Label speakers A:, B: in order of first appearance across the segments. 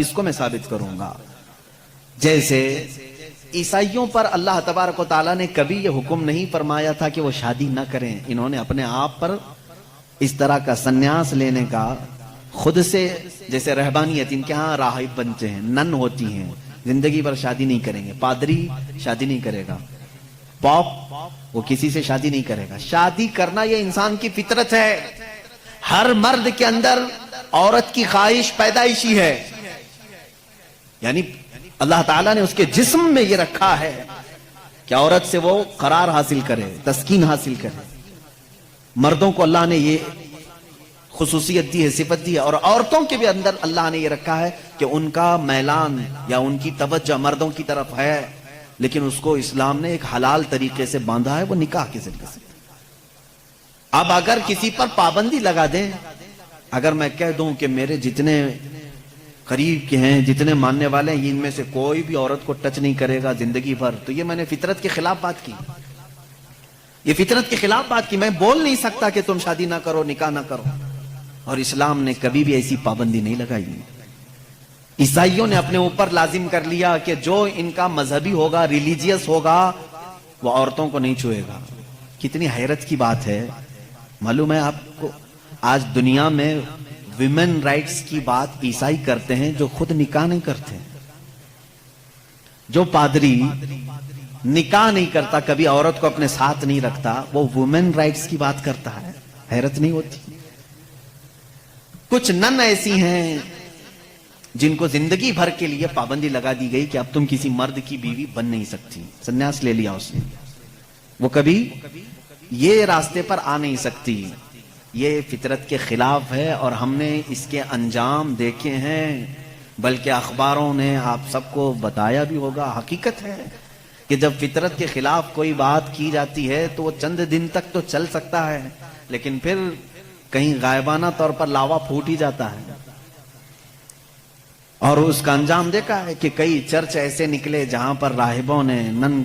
A: اس کو میں ثابت کروں گا۔ جیسے عیسائیوں پر اللہ تبارک و تعالیٰ نے کبھی یہ حکم نہیں فرمایا تھا کہ وہ شادی نہ کریں، انہوں نے اپنے آپ پر اس طرح کا سنیاس لینے کا خود سے، جیسے رہبانیت ان کے ہاں راہب بنتے ہیں، نن ہوتی ہیں، زندگی بھر شادی نہیں کریں گے، پادری شادی نہیں کرے گا، پاپ وہ کسی سے شادی نہیں کرے گا۔ شادی کرنا یہ انسان کی فطرت ہے، ہر مرد کے اندر عورت کی خواہش پیدائشی ہے، یعنی اللہ تعالیٰ نے اس کے جسم میں یہ رکھا ہے کہ عورت سے وہ قرار حاصل کرے، تسکین حاصل کرے۔ مردوں کو اللہ نے یہ خصوصیت دی ہے، صفت دی ہے، اور عورتوں کے بھی اندر اللہ نے یہ رکھا ہے کہ ان کا میلان یا ان کی توجہ مردوں کی طرف ہے، لیکن اس کو اسلام نے ایک حلال طریقے سے باندھا ہے، وہ نکاح کے ذریعے سے۔ اب اگر کسی پر پابندی لگا دیں، اگر میں کہہ دوں کہ میرے جتنے قریب کے ہیں، جتنے ماننے والے ہیں، ان میں سے کوئی بھی عورت کو ٹچ نہیں کرے گا زندگی بھر، تو یہ میں نے فطرت کے خلاف بات کی، یہ فطرت کے خلاف بات کی۔ میں بول نہیں سکتا کہ تم شادی نہ کرو، نکاح نہ کرو، اور اسلام نے کبھی بھی ایسی پابندی نہیں لگائی۔ عیسائیوں نے اپنے اوپر لازم کر لیا کہ جو ان کا مذہبی ہوگا، ریلیجیس ہوگا، وہ عورتوں کو نہیں چھوئے گا۔ کتنی حیرت کی بات ہے، معلوم ہے آپ کو، آج دنیا میں ویمن رائٹس کی بات عیسائی کرتے ہیں جو خود نکاح نہیں کرتے۔ جو پادری نکاح نہیں کرتا، کبھی عورت کو اپنے ساتھ نہیں رکھتا، وہ ویمن رائٹس کی بات کرتا ہے، حیرت نہیں ہوتی؟ کچھ نن ایسی ہیں جن کو زندگی بھر کے لیے پابندی لگا دی گئی کہ اب تم کسی مرد کی بیوی بن نہیں سکتی، سنیاس لے لیا اس نے، وہ کبھی یہ راستے پر آ نہیں سکتی۔ یہ فطرت کے خلاف ہے، اور ہم نے اس کے انجام دیکھے ہیں، بلکہ اخباروں نے آپ سب کو بتایا بھی ہوگا۔ حقیقت ہے کہ جب فطرت کے خلاف کوئی بات کی جاتی ہے تو وہ چند دن تک تو چل سکتا ہے، لیکن پھر کہیں غائبانہ طور پر لاوا پھوٹ ہی جاتا ہے۔ اور اس کا انجام دیکھا ہے کہ کئی چرچ ایسے نکلے جہاں پر راہبوں نے نن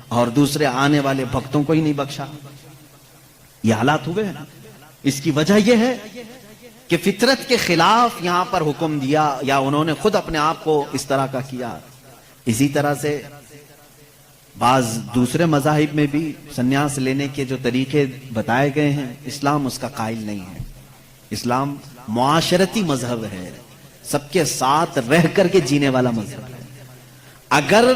A: اور دوسرے آنے والے بھکتوں کو ہی نہیں بخشا۔ یہ حالات ہوئے ہیں۔ اس کی وجہ یہ ہے کہ فطرت کے خلاف یہاں پر حکم دیا، یا انہوں نے خود اپنے آپ کو اس طرح کا کیا۔ اسی طرح سے بعض دوسرے مذاہب میں بھی سنیاس لینے کے جو طریقے بتائے گئے ہیں، اسلام اس کا قائل نہیں ہے۔ اسلام معاشرتی مذہب ہے، سب کے ساتھ رہ کر کے جینے والا مذہب ہے۔ اگر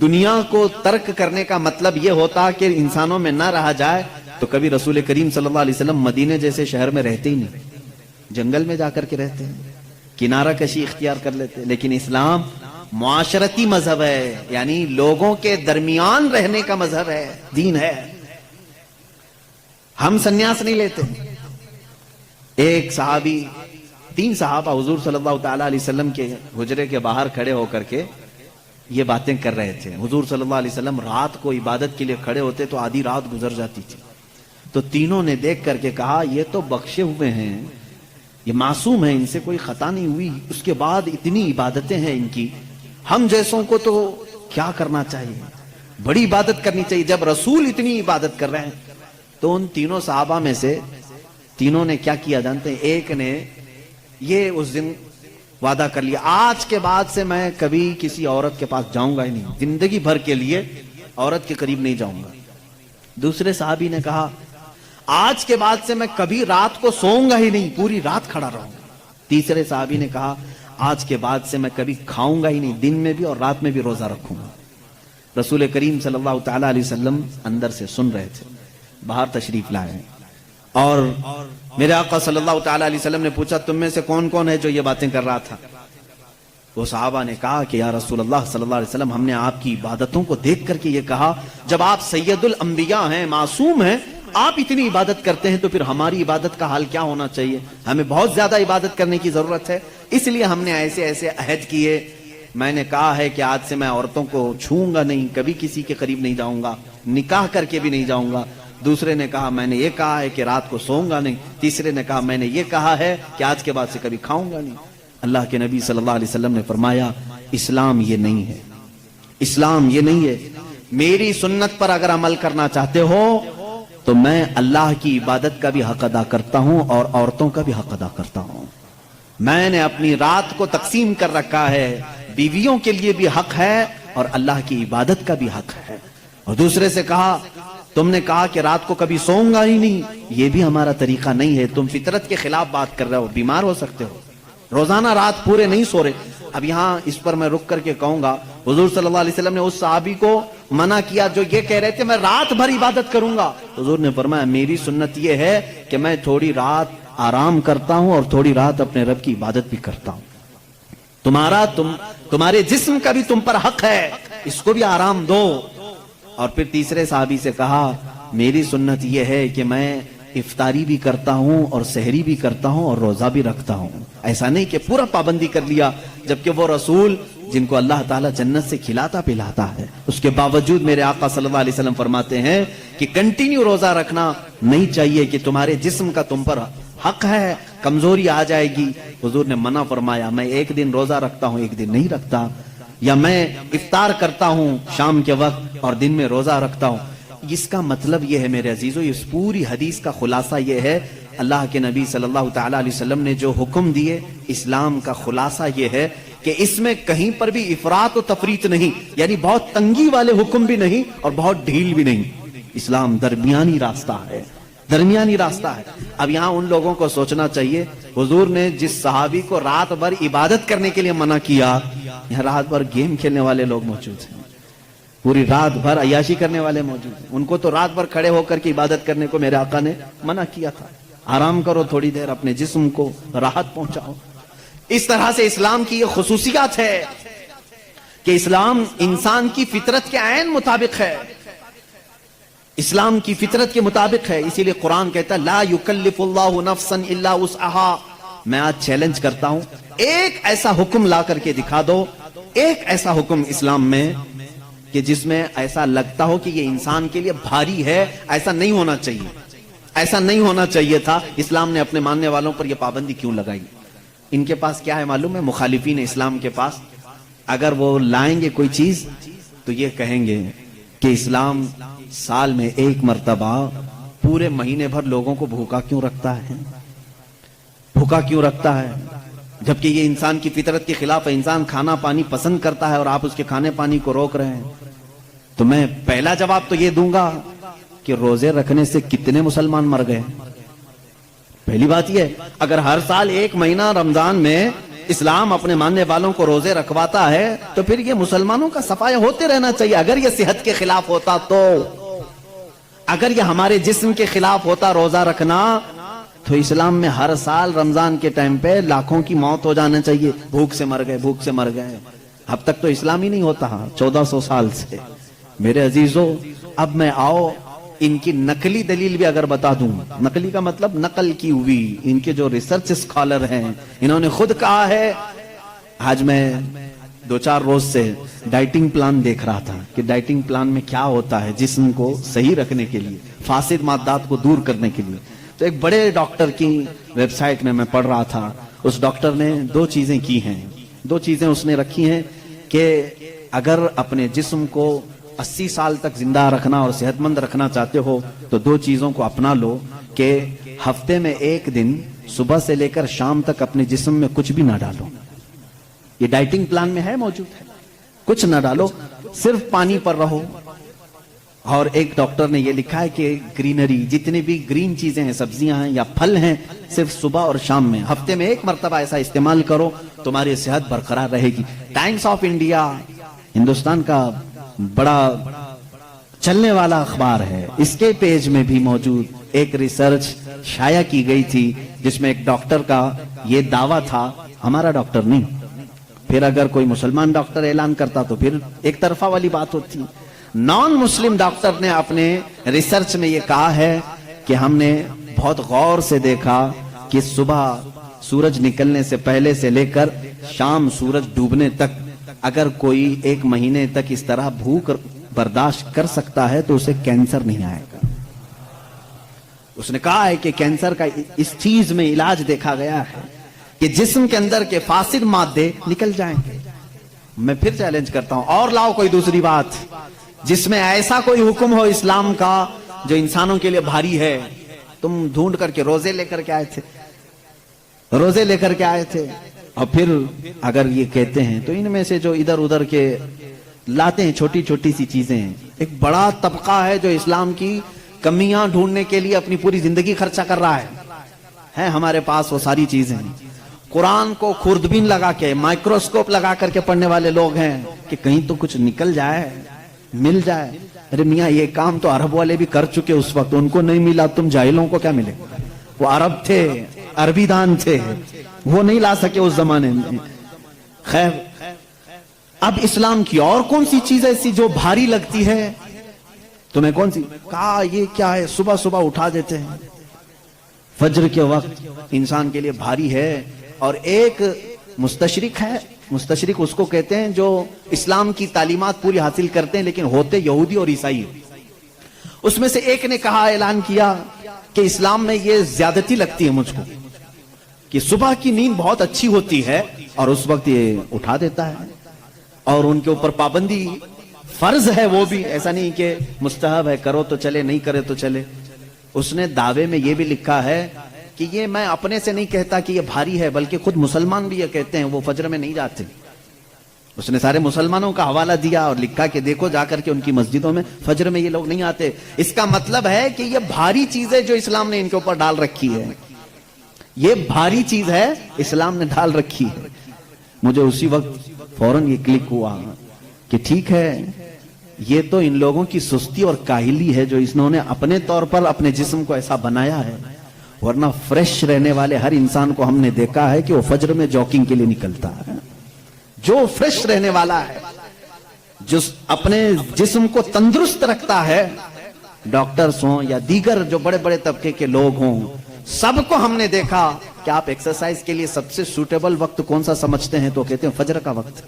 A: دنیا کو ترک کرنے کا مطلب یہ ہوتا کہ انسانوں میں نہ رہا جائے، تو کبھی رسول کریم صلی اللہ علیہ وسلم مدینے جیسے شہر میں رہتے ہی نہیں، جنگل میں جا کر کے رہتے ہیں، کنارہ کشی اختیار کر لیتے۔ لیکن اسلام معاشرتی مذہب ہے، یعنی لوگوں کے درمیان رہنے کا مذہب ہے، دین ہے۔ ہم سنیاس نہیں لیتے۔ ایک صحابی، 3 صحابہ حضور صلی اللہ تعالی علیہ وسلم کے حجرے کے باہر کھڑے ہو کر کے یہ باتیں کر رہے تھے۔ حضور صلی اللہ علیہ وسلم رات کو عبادت کے لیے کھڑے ہوتے تو آدھی رات گزر جاتی تھی، تو تینوں نے دیکھ کر کے کہا یہ تو بخشے ہوئے ہیں، یہ معصوم ہیں، ان سے کوئی خطا نہیں ہوئی، اس کے بعد اتنی عبادتیں ہیں ان کی، ہم جیسوں کو تو کیا کرنا چاہیے، بڑی عبادت کرنی چاہیے۔ جب رسول اتنی عبادت کر رہے ہیں تو ان تینوں صحابہ میں سے تینوں نے کیا کیا جانتے ہیں؟ ایک نے یہ اس دن وعدہ کر لیا، آج کے بعد سے میں کبھی کسی عورت کے پاس جاؤں گا ہی نہیں، زندگی بھر کے لیے عورت کے قریب نہیں جاؤں گا۔ دوسرے صحابی نے کہا آج کے بعد سے میں کبھی رات کو سوؤں گا ہی نہیں، پوری رات کھڑا رہوں گا۔ تیسرے صحابی نے کہا آج کے بعد سے میں کبھی کھاؤں گا ہی نہیں، دن میں بھی اور رات میں بھی روزہ رکھوں گا۔ رسول کریم صلی اللہ تعالی علیہ وسلم اندر سے سن رہے تھے، باہر تشریف لائے، اور میرے آقا صلی اللہ تعالی علیہ وسلم نے پوچھا تم میں سے کون کون ہے جو یہ باتیں کر رہا تھا؟ وہ صحابہ نے کہا کہ یا رسول اللہ صلی اللہ علیہ وسلم، ہم نے آپ کی عبادتوں کو دیکھ کر کے یہ کہا، جب آپ سید الانبیاء ہیں، معصوم ہیں، آپ اتنی عبادت کرتے ہیں تو پھر ہماری عبادت کا حال کیا ہونا چاہیے؟ ہمیں بہت زیادہ عبادت کرنے کی ضرورت ہے، اس لیے ہم نے ایسے ایسے عہد کیے۔ میں نے کہا ہے کہ آج سے میں عورتوں کو چھوؤں گا نہیں، کبھی کسی کے قریب نہیں جاؤں گا، نکاح کر کے بھی نہیں جاؤں گا۔ دوسرے نے کہا میں نے یہ کہا ہے کہ رات کو سوؤں گا نہیں۔ تیسرے نے کہا میں نے یہ کہا ہے کہ آج کے بعد سے کبھی کھاؤں گا نہیں۔ اللہ کے نبی صلی اللہ علیہ وسلم نے فرمایا اسلام یہ نہیں ہے، اسلام یہ نہیں ہے۔ میری سنت پر اگر عمل کرنا چاہتے ہو تو میں اللہ کی عبادت کا بھی حق ادا کرتا ہوں اور عورتوں کا بھی حق ادا کرتا ہوں۔ میں نے اپنی رات کو تقسیم کر رکھا ہے، بیویوں کے لیے بھی حق ہے اور اللہ کی عبادت کا بھی حق ہے۔ اور دوسرے سے کہا تم نے کہا کہ رات کو کبھی سوؤں گا ہی نہیں، یہ بھی ہمارا طریقہ نہیں ہے، تم فطرت کے خلاف بات کر رہے ہو، بیمار ہو سکتے ہو، روزانہ رات پورے نہیں سو رہے۔ اب یہاں اس پر میں رک کر کے کہوں گا، حضور صلی اللہ علیہ وسلم نے اس صحابی کو منع کیا جو یہ کہہ رہے تھے میں رات بھر عبادت کروں گا۔ حضور نے فرمایا میری سنت یہ ہے کہ میں تھوڑی رات آرام کرتا ہوں اور تھوڑی رات اپنے رب کی عبادت بھی کرتا ہوں۔ تمہارے جسم کا بھی تم پر حق ہے، اس کو بھی آرام دو۔ اور پھر تیسرے صحابی سے کہا میری سنت یہ ہے کہ میں افطاری بھی کرتا ہوں اور سحری بھی کرتا ہوں اور روزہ بھی رکھتا ہوں۔ ایسا نہیں کہ پورا پابندی کر لیا، جبکہ وہ رسول جن کو اللہ تعالیٰ جنت سے کھلاتا پلاتا ہے، اس کے باوجود میرے آقا صلی اللہ علیہ وسلم فرماتے ہیں کہ کنٹینیو روزہ رکھنا نہیں چاہیے، کہ تمہارے جسم کا تم پر حق ہے، کمزوری آ جائے گی۔ حضور نے منع فرمایا میں ایک دن روزہ رکھتا ہوں ایک دن نہیں رکھتا، یا میں افطار کرتا ہوں شام کے وقت اور دن میں روزہ رکھتا ہوں۔ اس کا مطلب یہ ہے میرے عزیزو، اس پوری حدیث کا خلاصہ یہ ہے، اللہ کے نبی صلی اللہ تعالی علیہ وسلم نے جو حکم دیے، اسلام کا خلاصہ یہ ہے کہ اس میں کہیں پر بھی افراط و تفریط نہیں، یعنی بہت تنگی والے حکم بھی نہیں اور بہت ڈھیل بھی نہیں۔ اسلام درمیانی راستہ ہے، درمیانی راستہ ہے۔ اب یہاں ان لوگوں کو سوچنا چاہیے، حضور نے جس صحابی کو رات بھر عبادت کرنے کے لیے منع کیا، یہاں رات بھر گیم کھیلنے والے لوگ موجود ہیں، پوری رات بھر عیاشی کرنے والے موجود ہیں، ان کو تو رات بھر کھڑے ہو کر کے عبادت کرنے کو میرے آقا نے منع کیا تھا۔ آرام کرو تھوڑی دیر، اپنے جسم کو راحت پہنچاؤ۔ اس طرح سے اسلام کی یہ خصوصیات ہے کہ اسلام انسان کی فطرت کے عین مطابق ہے، اسلام کی فطرت کے مطابق ہے۔ اسی لیے قرآن کہتا ہے لا یکلف اللہ نفسا الا وسعها۔ میں آج چیلنج کرتا ہوں، ایک ایسا حکم لا کر کے دکھا دو، ایک ایسا حکم اسلام میں کہ جس میں ایسا لگتا ہو کہ یہ انسان کے لیے بھاری ہے۔ ایسا نہیں ہونا چاہیے، ایسا نہیں ہونا چاہیے تھا۔ اسلام نے اپنے ماننے والوں پر یہ پابندی کیوں لگائی؟ ان کے پاس کیا ہے معلوم ہے؟ مخالفین اسلام کے پاس اگر وہ لائیں گے کوئی چیز تو یہ کہیں گے کہ اسلام سال میں ایک مرتبہ پورے مہینے بھر لوگوں کو بھوکا کیوں رکھتا ہے، بھوکا کیوں رکھتا ہے، جبکہ یہ انسان کی فطرت کے خلاف ہے۔ انسان کھانا پانی پسند کرتا ہے اور آپ اس کے کھانے پانی کو روک رہے ہیں۔ تو میں پہلا جواب تو یہ دوں گا کہ روزے رکھنے سے کتنے مسلمان مر گئے؟ پہلی بات یہ ہے، اگر ہر سال ایک مہینہ رمضان میں اسلام اپنے ماننے والوں کو روزے رکھواتا ہے تو پھر یہ مسلمانوں کا صفایا ہوتے رہنا چاہیے۔ اگر یہ صحت کے خلاف ہوتا تو، اگر یہ ہمارے جسم کے خلاف ہوتا روزہ رکھنا، تو اسلام میں ہر سال رمضان کے ٹائم پہ لاکھوں کی موت ہو جانا چاہیے، بھوک سے مر گئے، بھوک سے مر گئے۔ اب تک تو اسلام ہی نہیں ہوتا 1400 سال سے۔ میرے عزیزو، اب میں آؤ ان کی نقلی دلیل بھی اگر بتا دوں، نقلی کا مطلب نقل کی ہوئی، ان کے جو ریسرچ اسکالر ہیں انہوں نے خود کہا ہے۔ آج میں 2-4 روز سے ڈائٹنگ پلان دیکھ رہا تھا کہ ڈائٹنگ پلان میں کیا ہوتا ہے جسم کو صحیح رکھنے کے لیے، فاسد مادات کو دور کرنے کے لیے۔ تو ایک بڑے ڈاکٹر کی ویب سائٹ میں پڑھ رہا تھا، اس ڈاکٹر نے 2 چیزیں کی ہیں، 2 چیزیں اس نے رکھی ہیں کہ اگر اپنے جسم کو 80 سال تک زندہ رکھنا اور صحت مند رکھنا چاہتے ہو تو 2 چیزوں کو اپنا لو، کہ ہفتے میں 1 دن صبح سے لے کر شام تک اپنے جسم میں کچھ بھی نہ ڈالو۔ یہ ڈائٹنگ پلان میں ہے، موجود ہے، کچھ نہ ڈالو، صرف پانی پر رہو۔ اور ایک ڈاکٹر نے یہ لکھا ہے کہ گرینری، جتنی بھی گرین چیزیں ہیں، سبزیاں ہیں یا پھل ہیں، صرف صبح اور شام میں ہفتے میں 1 مرتبہ ایسا استعمال کرو، تمہاری صحت برقرار رہے گی۔ ٹائمز آف انڈیا ہندوستان کا بڑا چلنے والا اخبار ہے، اس کے پیج میں بھی موجود ایک ریسرچ شائع کی گئی تھی جس میں ایک ڈاکٹر کا یہ دعویٰ تھا، ہمارا ڈاکٹر نہیں، پھر اگر کوئی مسلمان ڈاکٹر اعلان کرتا تو پھر ایک طرفہ والی بات ہوتی۔ نان مسلم ڈاکٹر نے اپنے ریسرچ میں یہ کہا ہے کہ ہم نے بہت غور سے دیکھا کہ صبح سورج نکلنے سے پہلے سے لے کر شام سورج ڈوبنے تک اگر کوئی 1 مہینے تک اس طرح بھوک برداشت کر سکتا ہے تو اسے کینسر نہیں آئے گا۔ اس نے کہا ہے کہ کینسر کا اس چیز میں علاج دیکھا گیا ہے کہ جسم کے اندر کے فاسد مادے نکل جائیں گے۔ میں پھر چیلنج کرتا ہوں، اور لاؤ کوئی دوسری بات جس میں ایسا کوئی حکم ہو اسلام کا جو انسانوں کے لیے بھاری ہے۔ تم ڈھونڈ کر کے روزے لے کر کے آئے تھے، روزے لے کر کے آئے تھے. اور پھر اگر یہ کہتے ہیں تو ان میں سے جو ادھر ادھر کے لاتے ہیں چھوٹی چھوٹی سی چیزیں ہیں. ایک بڑا طبقہ ہے جو اسلام کی کمیاں ڈھونڈنے کے لیے اپنی پوری زندگی خرچہ کر رہا ہے ہمارے پاس وہ ساری چیزیں ہیں. قرآن کو خوردبین لگا کے مائکروسکوپ لگا کر کے پڑھنے والے لوگ ہیں کہ کہیں تو کچھ نکل جائے, مل جائے. ارے میاں یہ کام تو عرب والے بھی کر چکے اس وقت, ان کو نہیں ملا, تم جاہلوں کو کیا ملے؟ وہ عرب تھے, عربی دان تھے, وہ نہیں لا سکے اس زمانے میں. خیر, اب اسلام کی اور کون سی چیز ایسی جو بھاری لگتی ہے تمہیں؟ کون سی؟ کہا یہ کیا ہے, صبح صبح اٹھا دیتے ہیں فجر کے وقت, انسان کے لیے بھاری ہے. اور ایک مستشرق ہے, مستشرق اس کو کہتے ہیں جو اسلام کی تعلیمات پوری حاصل کرتے ہیں لیکن ہوتے یہودی اور عیسائی. اس میں سے ایک نے کہا, اعلان کیا کہ اسلام میں یہ زیادتی لگتی ہے مجھ کو کہ صبح کی نیند بہت اچھی ہوتی ہے اور اس وقت یہ اٹھا دیتا ہے, اور ان کے اوپر پابندی فرض ہے, وہ بھی ایسا نہیں کہ مستحب ہے, کرو تو چلے نہیں کرے تو چلے. اس نے دعوے میں یہ بھی لکھا ہے کہ یہ میں اپنے سے نہیں کہتا کہ یہ بھاری ہے, بلکہ خود مسلمان بھی یہ کہتے ہیں, وہ فجر میں نہیں جاتے. اس نے سارے مسلمانوں کا حوالہ دیا اور لکھا کہ دیکھو جا کر کے ان کی مسجدوں میں فجر میں یہ لوگ نہیں آتے. اس کا مطلب ہے کہ یہ بھاری چیز ہے جو اسلام نے ان کے اوپر ڈال رکھی ہے, یہ بھاری چیز ہے اسلام نے ڈال رکھی ہے. مجھے اسی وقت فوراً یہ کلک ہوا کہ ٹھیک ہے, یہ تو ان لوگوں کی سستی اور کاہلی ہے جو انہوں نے اپنے طور پر اپنے جسم کو ایسا بنایا ہے, ورنہ فریش رہنے والے ہر انسان کو ہم نے دیکھا ہے کہ وہ فجر میں جاگنگ کے لیے نکلتا ہے. جو فریش رہنے والا ہے, جو اپنے جسم کو تندرست رکھتا ہے, ڈاکٹرز ہوں یا دیگر جو بڑے بڑے طبقے کے لوگ ہوں, سب کو ہم نے دیکھا کہ آپ ایکسرسائز کے لیے سب سے سوٹیبل وقت کون سا سمجھتے ہیں؟ تو کہتے ہیں فجر کا وقت.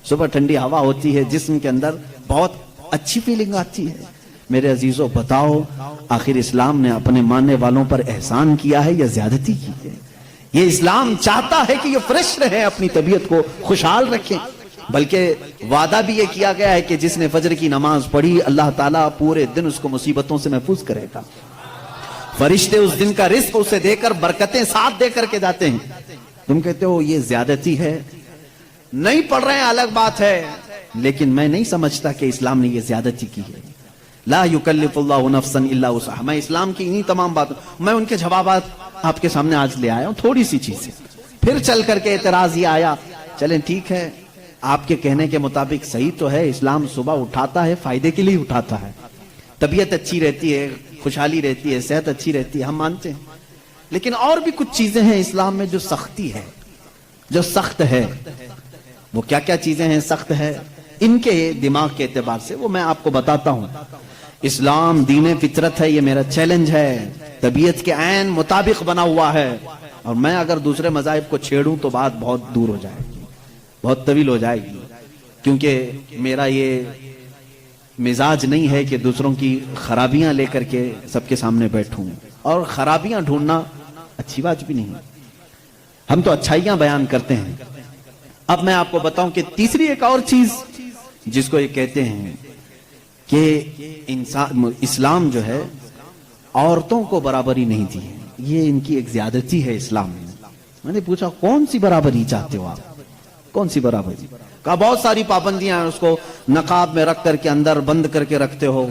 A: صبح ٹھنڈی ہوا ہوتی ہے, جسم کے اندر بہت اچھی فیلنگ آتی ہے. میرے عزیزوں بتاؤ, آخر اسلام نے اپنے ماننے والوں پر احسان کیا ہے یا زیادتی کی ہے؟ یہ اسلام چاہتا ہے کہ یہ فریش رہیں, اپنی طبیعت کو خوشحال رکھیں. بلکہ وعدہ بھی یہ کیا گیا ہے کہ جس نے فجر کی نماز پڑھی اللہ تعالیٰ پورے دن اس کو مصیبتوں سے محفوظ کرے گا. فرشتے اس دن کا رزق اسے دے کر برکتیں ساتھ دے کر کے جاتے ہیں. تم کہتے ہو یہ زیادتی ہے, نہیں پڑھ رہے ہیں الگ بات ہے, لیکن میں نہیں سمجھتا کہ اسلام نے یہ زیادتی کی ہے. لا یکلف اللہ نفسا الا وسعها. میں اسلام کی انہی تمام باتوں, میں ان کے جوابات آپ کے سامنے آج لے آیا ہوں, تھوڑی سی چیزیں. پھر چل کر کے اعتراض یہ آیا, چلیں ٹھیک ہے آپ کے کہنے کے مطابق صحیح تو ہے, اسلام صبح اٹھاتا ہے فائدے کے لیے اٹھاتا ہے, طبیعت اچھی رہتی ہے, خوشحالی رہتی ہے, صحت اچھی رہتی ہے, ہم مانتے ہیں. لیکن اور بھی کچھ چیزیں ہیں اسلام میں جو سختی ہے, جو سخت ہے. وہ کیا کیا چیزیں ہیں سخت ہے ان کے دماغ کے اعتبار سے, وہ میں آپ کو بتاتا ہوں. اسلام دین فطرت ہے, یہ میرا چیلنج ہے, طبیعت کے عین مطابق بنا ہوا ہے, اور میں اگر دوسرے مذاہب کو چھیڑوں تو بات بہت دور ہو جائے گی, بہت طویل ہو جائے گی. کیونکہ میرا یہ مزاج نہیں ہے کہ دوسروں کی خرابیاں لے کر کے سب کے سامنے بیٹھوں, اور خرابیاں ڈھونڈنا اچھی بات بھی نہیں. ہم تو اچھائیاں بیان کرتے ہیں. اب میں آپ کو بتاؤں کہ تیسری ایک اور چیز جس کو یہ کہتے ہیں کہ اسلام جو ہے عورتوں کو برابری نہیں دی ہے, یہ ان کی ایک زیادتی ہے اسلام میں. میں نے پوچھا کون سی برابری چاہتے ہو آپ, کون سی برابری؟ کہا بہت ساری پابندیاں ہیں, اس کو نقاب میں رکھ کر کے اندر بند کر کے رکھتے ہو,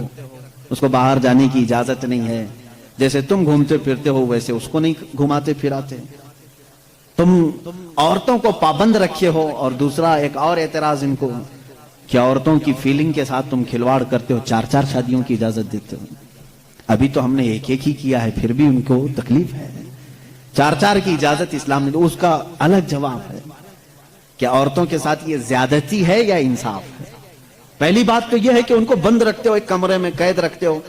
A: اس کو باہر جانے کی اجازت نہیں ہے, جیسے تم گھومتے پھرتے ہو ویسے اس کو نہیں گھماتے پھراتے, تم عورتوں کو پابند رکھے ہو. اور دوسرا ایک اور اعتراض ان کو کہ عورتوں کی فیلنگ کے ساتھ تم کھلواڑ کرتے ہو, 4 شادیوں کی اجازت دیتے ہو. ابھی تو ہم نے ایک ہی کیا ہے, پھر بھی ان کو تکلیف ہے. 4 کی اجازت اسلام نے, اس کا الگ جواب ہے کہ عورتوں کے ساتھ یہ زیادتی ہے یا انصاف ہے. پہلی بات تو یہ ہے کہ ان کو بند رکھتے ہو, ایک کمرے میں قید رکھتے ہو,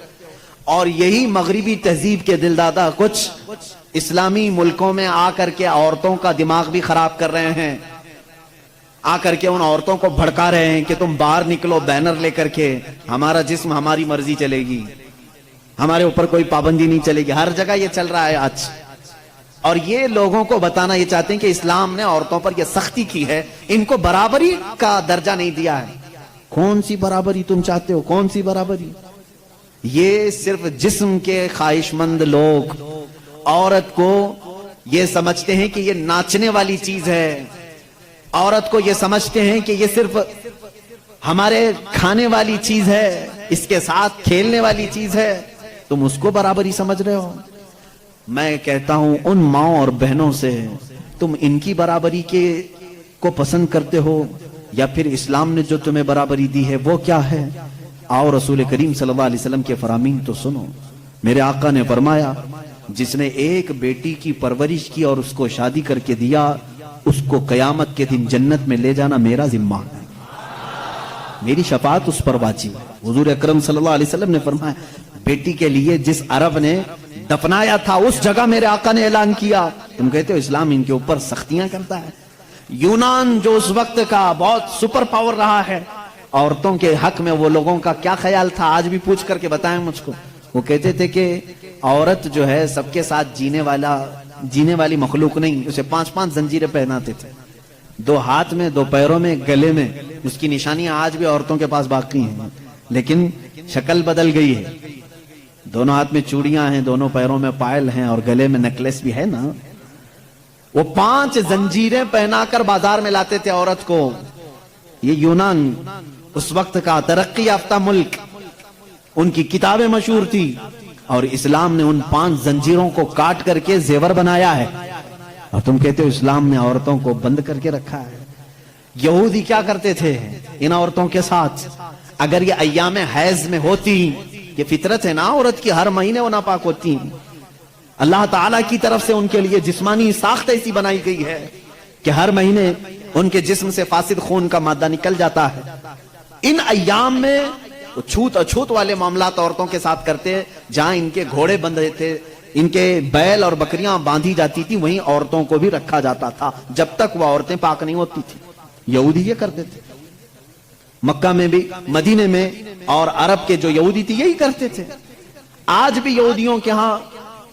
A: اور یہی مغربی تہذیب کے دل دادا کچھ اسلامی ملکوں میں آ کر کے عورتوں کا دماغ بھی خراب کر رہے ہیں. آ کر کے ان عورتوں کو بھڑکا رہے ہیں کہ تم باہر نکلو بینر لے کر کے, ہمارا جسم ہماری مرضی چلے گی, ہمارے اوپر کوئی پابندی نہیں چلے گی. ہر جگہ یہ چل رہا ہے آج, اور یہ لوگوں کو بتانا یہ چاہتے ہیں کہ اسلام نے عورتوں پر یہ سختی کی ہے, ان کو برابری کا درجہ نہیں دیا ہے. کون سی برابری تم چاہتے ہو, کون سی برابری؟ یہ صرف جسم کے خواہش مند لوگ عورت کو یہ سمجھتے ہیں کہ یہ ناچنے والی چیز ہے، عورت کو یہ سمجھتے ہیں کہ یہ صرف ہمارے کھانے والی چیز ہے، اس کے ساتھ کھیلنے والی چیز ہے، تم اس کو برابری سمجھ رہے ہو۔ میں کہتا ہوں ان ماؤں اور بہنوں سے، تم ان کی برابری کو پسند کرتے ہو یا پھر اسلام نے جو تمہیں برابری دی ہے وہ کیا ہے؟ آؤ رسول کریم صلی اللہ علیہ وسلم کے فرامین تو سنو۔ میرے آقا نے فرمایا، جس نے ایک بیٹی کی پرورش کی اور اس کو شادی کر کے دیا، اس کو قیامت کے دن جنت میں لے جانا میرا ذمہ ہے، میری شفاعت اس پر واجب ہے۔ حضور اکرم صلی اللہ علیہ وسلم نے فرمایا، بیٹی کے لیے جس عرب نے دفنایا تھا اس جگہ میرے آقا نے اعلان کیا۔ تم کہتے ہو اسلام ان کے اوپر سختیاں کرتا ہے۔ یونان جو اس وقت کا بہت سپر پاور رہا ہے، عورتوں کے حق میں وہ لوگوں کا کیا خیال تھا؟ آج بھی پوچھ کر کے بتائیں مجھ کو۔ وہ کہتے تھے کہ عورت جو ہے سب کے ساتھ جینے والی مخلوق نہیں، اسے 5 زنجیریں پہناتے تھے، 2 ہاتھ میں، 2 پیروں میں، گلے میں۔ اس کی نشانیاں آج بھی عورتوں کے پاس باقی ہیں، لیکن شکل بدل گئی ہے۔ دونوں ہاتھ میں چوڑیاں ہیں، دونوں پیروں میں پائل ہیں اور گلے میں نیکلیس بھی ہے نا۔ وہ 5 زنجیریں پہنا کر بازار میں لاتے تھے عورت کو۔ یہ یونان اس وقت کا ترقی یافتہ ملک، ان کی کتابیں مشہور تھی، اور اسلام نے ان 5 زنجیروں کو کاٹ کر کے زیور بنایا ہے، اور تم کہتے ہو اسلام نے عورتوں کو بند کر کے رکھا ہے۔ یہودی کیا کرتے تھے ان عورتوں کے ساتھ؟ اگر یہ ایام حیض میں ہوتی، یہ فطرت ہے نا عورت کی، ہر مہینے وہ ناپاک ہوتی ہیں، اللہ تعالیٰ کی طرف سے ان کے لیے جسمانی ساخت ایسی بنائی گئی ہے کہ ہر مہینے ان کے جسم سے فاسد خون کا مادہ نکل جاتا ہے۔ ان ایام میں وہ چھوت اچھوت والے معاملات عورتوں کے ساتھ کرتے، جہاں ان کے گھوڑے بندھے تھے، ان کے بیل اور بکریاں باندھی جاتی تھی، وہیں عورتوں کو بھی رکھا جاتا تھا جب تک وہ عورتیں پاک نہیں ہوتی تھی۔ یہودی یہ کرتے تھے، مکہ میں بھی، مدینے میں، اور عرب کے جو یہودی تھی یہی کرتے تھے۔ آج بھی یہودیوں کے ہاں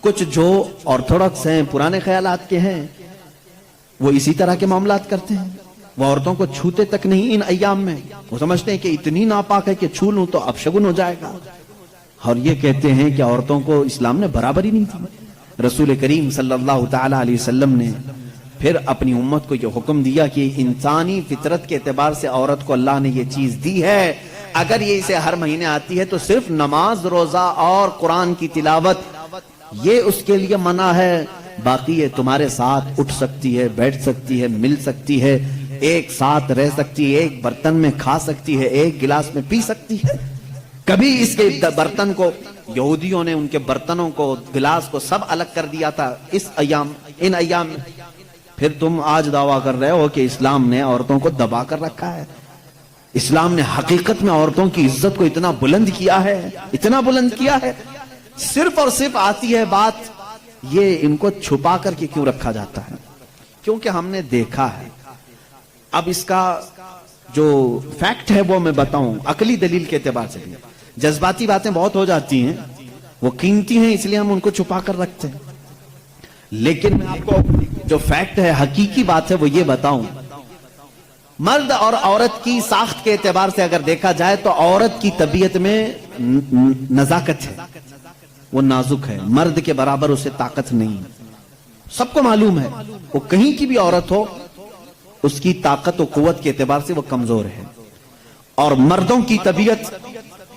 A: کچھ جو آرتھوڈکس ہیں، پرانے خیالات کے ہیں، وہ اسی طرح کے معاملات کرتے ہیں۔ وہ عورتوں کو چھوتے تک نہیں ان ایام میں، وہ سمجھتے ہیں کہ اتنی ناپاک ہے کہ چھو لوں تو اپشگن ہو جائے گا، اور یہ کہتے ہیں کہ عورتوں کو اسلام نے برابری نہیں دی۔ رسول کریم صلی اللہ تعالی علیہ وسلم نے پھر اپنی امت کو یہ حکم دیا کہ انسانی فطرت کے اعتبار سے عورت کو اللہ نے یہ چیز دی ہے، اگر یہ اسے ہر مہینے آتی ہے تو صرف نماز، روزہ اور قرآن کی تلاوت یہ اس کے لیے منع ہے، باقی یہ تمہارے ساتھ اٹھ سکتی ہے، بیٹھ سکتی ہے، مل سکتی ہے، ایک ساتھ رہ سکتی ہے، ایک برتن میں کھا سکتی ہے، ایک گلاس میں پی سکتی ہے۔ کبھی اس کے برتن کو یہودیوں نے ان کے برتنوں کو، گلاس کو سب الگ کر دیا تھا ان ایام میں۔ پھر تم آج دعویٰ کر رہے ہو کہ اسلام نے عورتوں کو دبا کر رکھا ہے۔ اسلام نے حقیقت میں عورتوں کی عزت کو اتنا بلند کیا ہے، اتنا بلند کیا ہے۔ صرف اور صرف آتی ہے بات یہ ان کو چھپا کر کے کیوں رکھا جاتا ہے، کیونکہ ہم نے دیکھا ہے۔ اب اس کا جو فیکٹ ہے وہ میں بتاؤں، عقلی دلیل کے اعتبار سے بھی، جذباتی باتیں بہت ہو جاتی ہیں، وہ قیمتی ہیں اس لیے ہم ان کو چھپا کر رکھتے ہیں، لیکن میں آپ کو جو فیکٹ ہے، حقیقی بات ہے، وہ یہ بتاؤں۔ مرد اور عورت کی ساخت کے اعتبار سے اگر دیکھا جائے تو عورت کی طبیعت میں نزاکت ہے، وہ نازک ہے، مرد کے برابر اسے طاقت نہیں، سب کو معلوم ہے، وہ کہیں کی بھی عورت ہو اس کی طاقت و قوت کے اعتبار سے وہ کمزور ہے۔ اور مردوں کی طبیعت،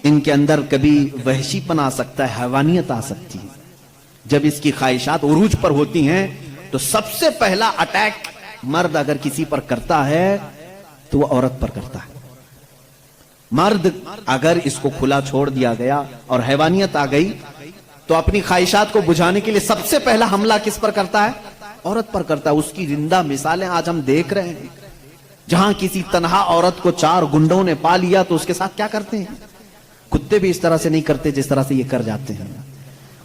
A: ان کے اندر کبھی وحشی پن آ سکتا ہے، حیوانیت آ سکتی ہے۔ جب اس کی خواہشات عروج پر ہوتی ہیں تو سب سے پہلا اٹیک مرد اگر کسی پر کرتا ہے تو وہ عورت پر کرتا ہے۔ مرد اگر اس کو کھلا چھوڑ دیا گیا اور حیوانیت آ گئی تو اپنی خواہشات کو بجھانے کے لیے سب سے پہلا حملہ کس پر کرتا ہے؟ عورت پر کرتا ہے۔ اس کی زندہ مثالیں آج ہم دیکھ رہے ہیں، جہاں کسی تنہا عورت کو 4 گنڈوں نے پا لیا تو اس کے ساتھ کیا کرتے ہیں؟ کتے بھی اس طرح سے نہیں کرتے جس طرح سے یہ کر جاتے ہیں۔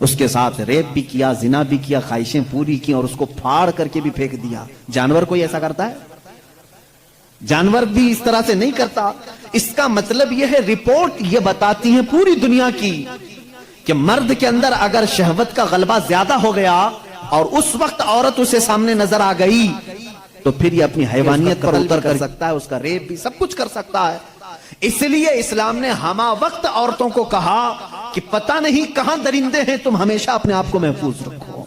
A: اس کے ساتھ ریپ بھی کیا، زنا بھی کیا، خواہشیں پوری کی اور اس کو پھاڑ کر کے بھی پھینک دیا۔ جانور کوئی ایسا کرتا ہے؟ جانور بھی اس طرح سے نہیں کرتا۔ اس کا مطلب یہ ہے، رپورٹ یہ بتاتی ہے پوری دنیا کی کہ مرد کے اندر اگر شہوت کا غلبہ زیادہ ہو گیا اور اس وقت عورت اسے سامنے نظر آ گئی تو پھر یہ اپنی حیوانیت پر اتر کر سکتا ہے، اس کا ریپ بھی سب کچھ کر سکتا ہے۔ اس لیے اسلام نے ہمہ وقت عورتوں کو کہا کہ پتہ نہیں کہاں درندے ہیں، تم ہمیشہ اپنے آپ کو محفوظ رکھو۔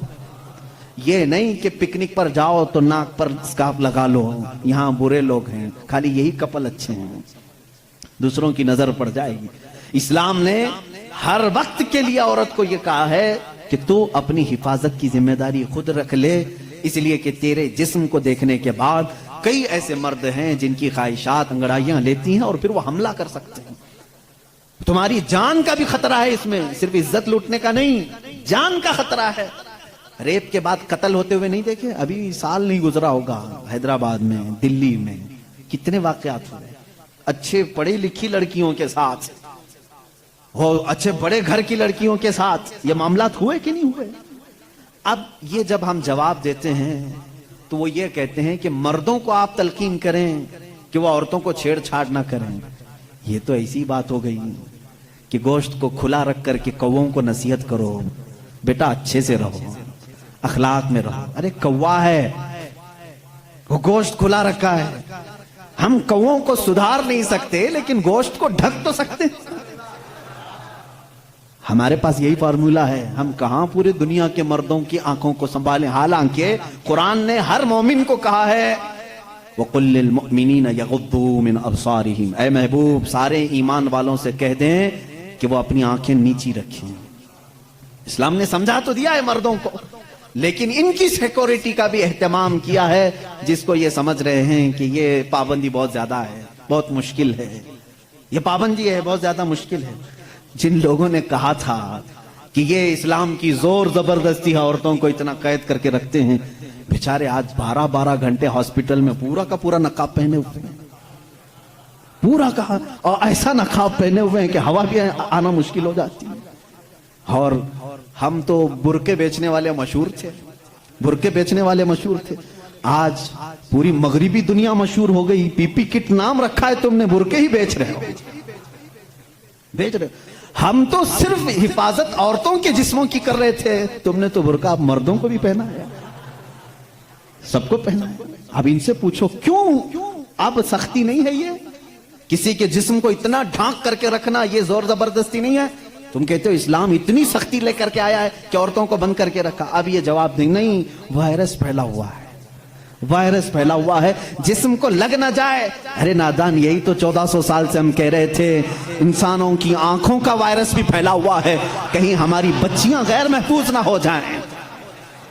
A: یہ نہیں کہ پکنک پر جاؤ تو ناک پر اسکارف لگا لو، یہاں برے لوگ ہیں، خالی یہی کپل اچھے ہیں، دوسروں کی نظر پڑ جائے گی۔ اسلام نے ہر وقت کے لیے عورت کو یہ کہا ہے کہ تو اپنی حفاظت کی ذمہ داری خود رکھ لے، اس لیے کہ تیرے جسم کو دیکھنے کے بعد کئی ایسے مرد ہیں جن کی خواہشات انگڑائیاں لیتی ہیں اور پھر وہ حملہ کر سکتے ہیں۔ تمہاری جان کا بھی خطرہ ہے اس میں، صرف عزت لوٹنے کا نہیں، جان کا خطرہ ہے۔ ریپ کے بعد قتل ہوتے ہوئے نہیں دیکھے؟ ابھی سال نہیں گزرا ہوگا، حیدرآباد میں، دلی میں کتنے واقعات ہوئے، اچھے پڑھی لکھی لڑکیوں کے ساتھ، اچھے بڑے گھر کی لڑکیوں کے ساتھ یہ معاملات ہوئے کہ نہیں ہوئے؟ اب یہ جب ہم جواب دیتے ہیں تو وہ یہ کہتے ہیں کہ مردوں کو آپ تلقین کریں کہ وہ عورتوں کو چھیڑ چھاڑ نہ کریں۔ یہ تو ایسی بات ہو گئی کہ گوشت کو کھلا رکھ کر کے کووں کو نصیحت کرو، بیٹا اچھے سے رہو، اخلاق میں رہو۔ ارے کوا ہے، وہ گوشت کھلا رکھا ہے، ہم کووں کو سدھار نہیں سکتے لیکن گوشت کو ڈھک تو سکتے ہیں۔ ہمارے پاس یہی فارمولہ ہے، ہم کہاں پورے دنیا کے مردوں کی آنکھوں کو سنبھالیں، حالانکہ قرآن نے ہر مومن کو کہا ہے وَقُلْ لِلْمُؤْمِنِينَ يَغُضُّوا مِنْ أَبْصَارِهِمْ، اے محبوب سارے ایمان والوں سے کہہ دیں کہ وہ اپنی آنکھیں نیچی رکھیں۔ اسلام نے سمجھا تو دیا ہے مردوں کو، لیکن ان کی سیکورٹی کا بھی اہتمام کیا ہے، جس کو یہ سمجھ رہے ہیں کہ یہ پابندی بہت زیادہ ہے، بہت مشکل ہے، یہ پابندی ہے بہت زیادہ مشکل ہے۔ جن لوگوں نے کہا تھا کہ یہ اسلام کی زور زبردستی ہے، عورتوں کو اتنا قید کر کے رکھتے ہیں، بیچارے آج 12 گھنٹے ہاسپٹل میں پورا کا پورا نقاب پہنے ہوئے ہیں، پورا کا، اور ایسا نقاب پہنے ہوئے ہیں کہ ہوا بھی آنا مشکل ہو جاتی ہے۔ اور ہم تو برقعے بیچنے والے مشہور تھے، برقعے بیچنے والے مشہور تھے، آج پوری مغربی دنیا مشہور ہو گئی، پی پی کٹ نام رکھا ہے تم نے، برقعے ہی بیچ رہے ہو۔ ہم تو صرف حفاظت عورتوں کے جسموں کی کر رہے تھے، تم نے تو برقع اب مردوں کو بھی پہنا ہے، سب کو پہنا ہے۔ اب ان سے پوچھو کیوں اب سختی نہیں ہے؟ یہ کسی کے جسم کو اتنا ڈھانک کر کے رکھنا یہ زور زبردستی نہیں ہے؟ تم کہتے ہو اسلام اتنی سختی لے کر کے آیا ہے کہ عورتوں کو بند کر کے رکھا۔ اب یہ جواب دیں نہیں، وائرس پھیلا ہوا ہے، وائرس پھیلا ہوا ہے، جسم کو لگ نہ جائے۔ ارے نادان، یہی تو 1400 سال سے ہم کہہ رہے تھے، انسانوں کی آنکھوں کا وائرس بھی پھیلا ہوا ہے، کہیں ہماری بچیاں غیر محفوظ نہ ہو جائیں،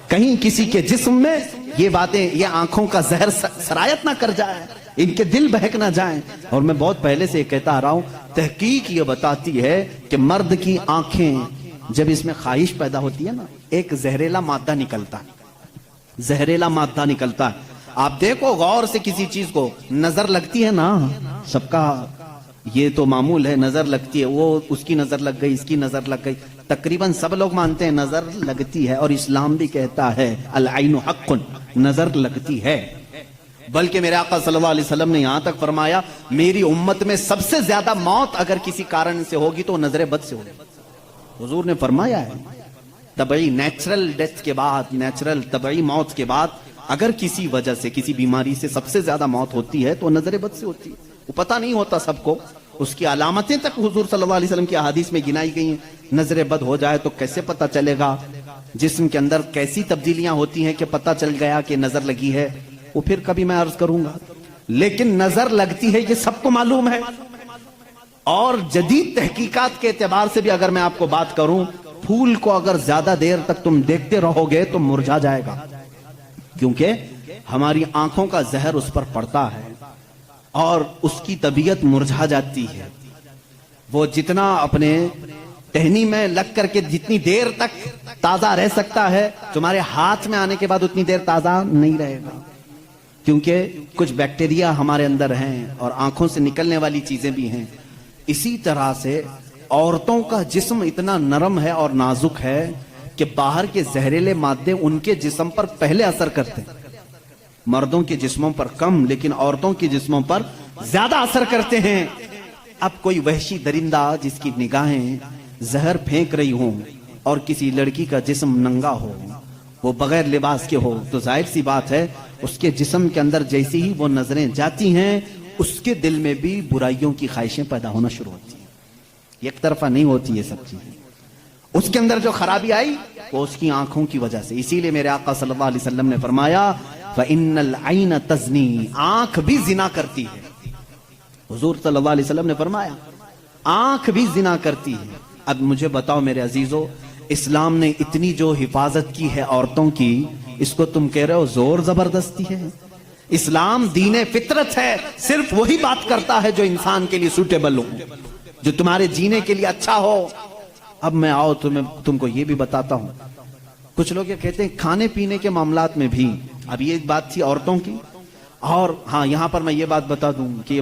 A: کہیں کسی کے جسم میں یہ باتیں، یہ آنکھوں کا زہر سرایت نہ کر جائے، ان کے دل بہک نہ جائیں۔ اور میں بہت پہلے سے یہ کہتا آ رہا ہوں، تحقیق یہ بتاتی ہے کہ مرد کی آنکھیں جب اس میں خواہش پیدا ہوتی ہے نا، ایک زہریلا مادہ نکلتا ہے، زہریلا مادہ نکلتا ہے۔ آپ دیکھو غور سے کسی چیز کو، نظر لگتی ہے نا، سب کا یہ تو معمول ہے، نظر لگتی ہے، وہ اس کی نظر لگ گئی، اس کی نظر لگ گئی، تقریباً سب لوگ مانتے ہیں نظر لگتی ہے، اور اسلام بھی کہتا ہے العین حق، نظر لگتی ہے۔ بلکہ میرے آقا صلی اللہ علیہ وسلم نے یہاں تک فرمایا، میری امت میں سب سے زیادہ موت اگر کسی کارن سے ہوگی تو نظر بد سے ہوگی۔ حضور نے فرمایا ہے طبعی نیچرل ڈیتھ کے بعد، نیچرل طبعی موت کے بعد اگر کسی وجہ سے، کسی بیماری سے سب سے زیادہ موت ہوتی ہے تو نظر بد سے ہوتی ہے۔ وہ پتہ نہیں ہوتا سب کو، اس کی علامتیں تک حضور صلی اللہ علیہ وسلم کی احادیث میں گنائی گئی ہیں۔ نظر بد ہو جائے تو کیسے پتہ چلے گا؟ جسم کے اندر کیسی تبدیلیاں ہوتی ہیں کہ پتہ چل گیا کہ نظر لگی ہے، وہ پھر کبھی میں عرض کروں گا۔ لیکن نظر لگتی ہے یہ سب کو معلوم ہے، اور جدید تحقیقات کے اعتبار سے بھی اگر میں آپ کو بات کروں، پھول کو اگر زیادہ دیر تک تم دیکھتے رہو گے تو مرجھا جائے گا، کیونکہ ہماری آنکھوں کا زہر اس پر پڑتا ہے اور اس کی طبیعت مرجھا جاتی ہے۔ وہ جتنا اپنے ٹہنی میں لگ کر کے جتنی دیر تک تازہ رہ سکتا ہے، تمہارے ہاتھ میں آنے کے بعد اتنی دیر تازہ نہیں رہے گا، کیونکہ کچھ بیکٹیریا ہمارے اندر ہیں اور آنکھوں سے نکلنے والی چیزیں بھی ہیں۔ اسی طرح سے عورتوں کا جسم اتنا نرم ہے اور نازک ہے کہ باہر کے زہریلے مادے ان کے جسم پر پہلے اثر کرتے ہیں، مردوں کے جسموں پر کم لیکن عورتوں کے جسموں پر زیادہ اثر کرتے ہیں۔ اب کوئی وحشی درندہ جس کی نگاہیں زہر پھینک رہی ہوں اور کسی لڑکی کا جسم ننگا ہو، وہ بغیر لباس کے ہو، تو ظاہر سی بات ہے اس کے جسم کے اندر جیسی ہی وہ نظریں جاتی ہیں، اس کے دل میں بھی برائیوں کی خواہشیں پیدا ہونا شروع ہوتی ہیں۔ ایک طرفہ نہیں ہوتی یہ سب چیزیں۔ اس کے اندر جو خرابی آئی وہ اس کی آنکھوں کی وجہ سے. اسی لیے میرے آقا صلی اللہ علیہ وسلم نے فرمایا فَإِنَّ الْعَيْنَ تَزْنِي, آنکھ بھی زنا کرتی ہے. حضور صلی اللہ علیہ وسلم نے فرمایا آنکھ بھی زنا کرتی ہے. اب مجھے بتاؤ میرے عزیزو, اسلام نے اتنی جو حفاظت کی ہے عورتوں کی, اس کو تم کہہ رہے ہو زور زبردستی ہے؟ اسلام دین فطرت ہے, صرف وہی بات کرتا ہے جو انسان کے لیے سوٹیبل ہو, جو تمہارے جینے کے لیے اچھا ہو. اب میں آؤ تم کو یہ بھی بتاتا ہوں. کچھ لوگ یہ کہتے ہیں کھانے پینے کے معاملات میں بھی, اب یہ بات تھی عورتوں کی, اور ہاں یہاں پر میں یہ بات بتا دوں کہ یہ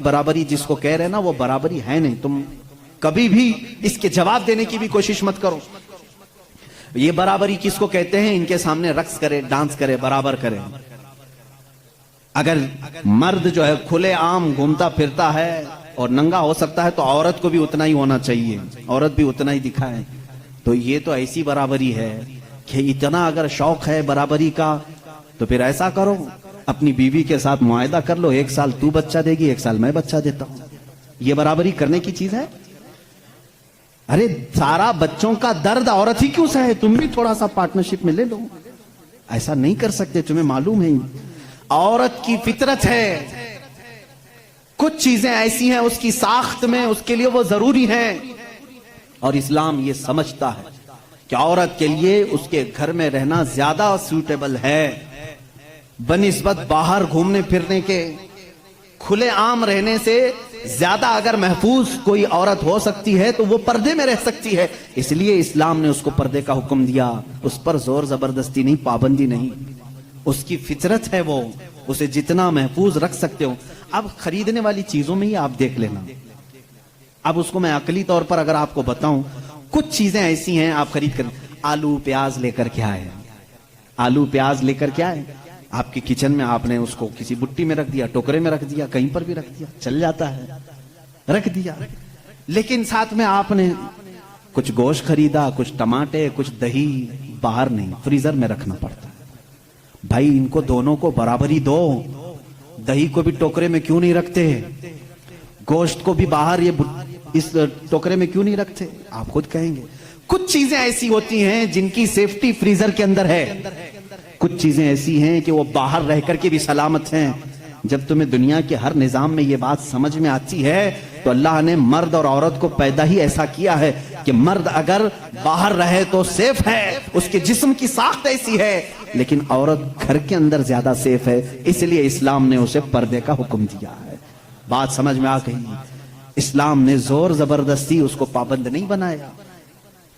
A: برابری جس کو کہہ رہے ہیں نا, وہ برابری ہے نہیں. تم کبھی بھی اس کے جواب دینے کی بھی کوشش مت کرو. یہ برابری کس کو کہتے ہیں؟ ان کے سامنے رقص کرے, ڈانس کرے, برابر کرے. اگر مرد جو ہے کھلے عام گھومتا پھرتا ہے اور ننگا ہو سکتا ہے تو عورت کو بھی اتنا ہی ہونا چاہیے, عورت بھی اتنا ہی دکھائے. تو یہ تو ایسی برابری ہے کہ اتنا اگر شوق ہے برابری کا تو پھر ایسا کرو, اپنی بیوی کے ساتھ معاہدہ کر لو, 1 سال تو بچہ دے گی, 1 سال میں بچہ دیتا ہوں. یہ برابری کرنے کی چیز ہے؟ ارے سارا بچوں کا درد عورت ہی کیوں سا ہے, تم بھی تھوڑا سا پارٹنرشپ میں لے لو. ایسا نہیں کر سکتے, تمہیں معلوم ہے عورت کی فطرت ہے, کچھ چیزیں ایسی ہیں اس کی ساخت میں, اس کے لیے وہ ضروری ہیں, اور اسلام یہ سمجھتا ہے کہ عورت کے لیے اس کے گھر میں رہنا زیادہ سوٹیبل ہے بنسبت باہر گھومنے پھرنے کے. کھلے عام رہنے سے زیادہ اگر محفوظ کوئی عورت ہو سکتی ہے تو وہ پردے میں رہ سکتی ہے. اس لیے اسلام نے اس کو پردے کا حکم دیا, اس پر زور زبردستی نہیں, پابندی نہیں. اس کی فطرت ہے, وہ اسے جتنا محفوظ رکھ سکتے ہو. اب خریدنے والی چیزوں میں ہی آپ دیکھ لینا. اب اس کو میں عقلی طور پر اگر آپ کو بتاؤں, کچھ چیزیں ایسی ہیں آپ خرید کر, آلو پیاز لے کر کے آئے, آلو پیاز لے کر کے آئے, آپ کی کچن میں آپ نے اس کو کسی بٹی میں رکھ دیا, ٹوکرے میں رکھ دیا, کہیں پر بھی رکھ دیا, چل جاتا ہے, رکھ دیا. لیکن ساتھ میں آپ نے کچھ گوشت خریدا, کچھ ٹماٹے, کچھ دہی, باہر نہیں, فریزر میں رکھنا پڑتا ہے. بھائی ان کو دونوں کو برابری دو. دہی کو بھی ٹوکرے میں کیوں نہیں رکھتے, گوشت کو بھی باہر یہ اس ٹوکرے میں کیوں نہیں رکھتے؟ آپ خود کہیں گے. کچھ چیزیں ایسی ہوتی ہیں جن کی سیفٹی فریزر کے اندر ہے, کچھ چیزیں ایسی ہیں کہ وہ باہر رہ کر کے بھی سلامت ہیں. جب تمہیں دنیا کے ہر نظام میں یہ بات سمجھ میں آتی ہے تو اللہ نے مرد اور عورت کو پیدا ہی ایسا کیا ہے کہ مرد اگر باہر رہے تو سیف ہے, اس کے جسم کی ساخت ایسی ہے, لیکن عورت گھر کے اندر زیادہ سیف ہے. اس لیے اسلام نے اسے پردے کا حکم دیا ہے. بات سمجھ میں آ گئی؟ اسلام نے زور زبردستی اس کو پابند نہیں بنایا,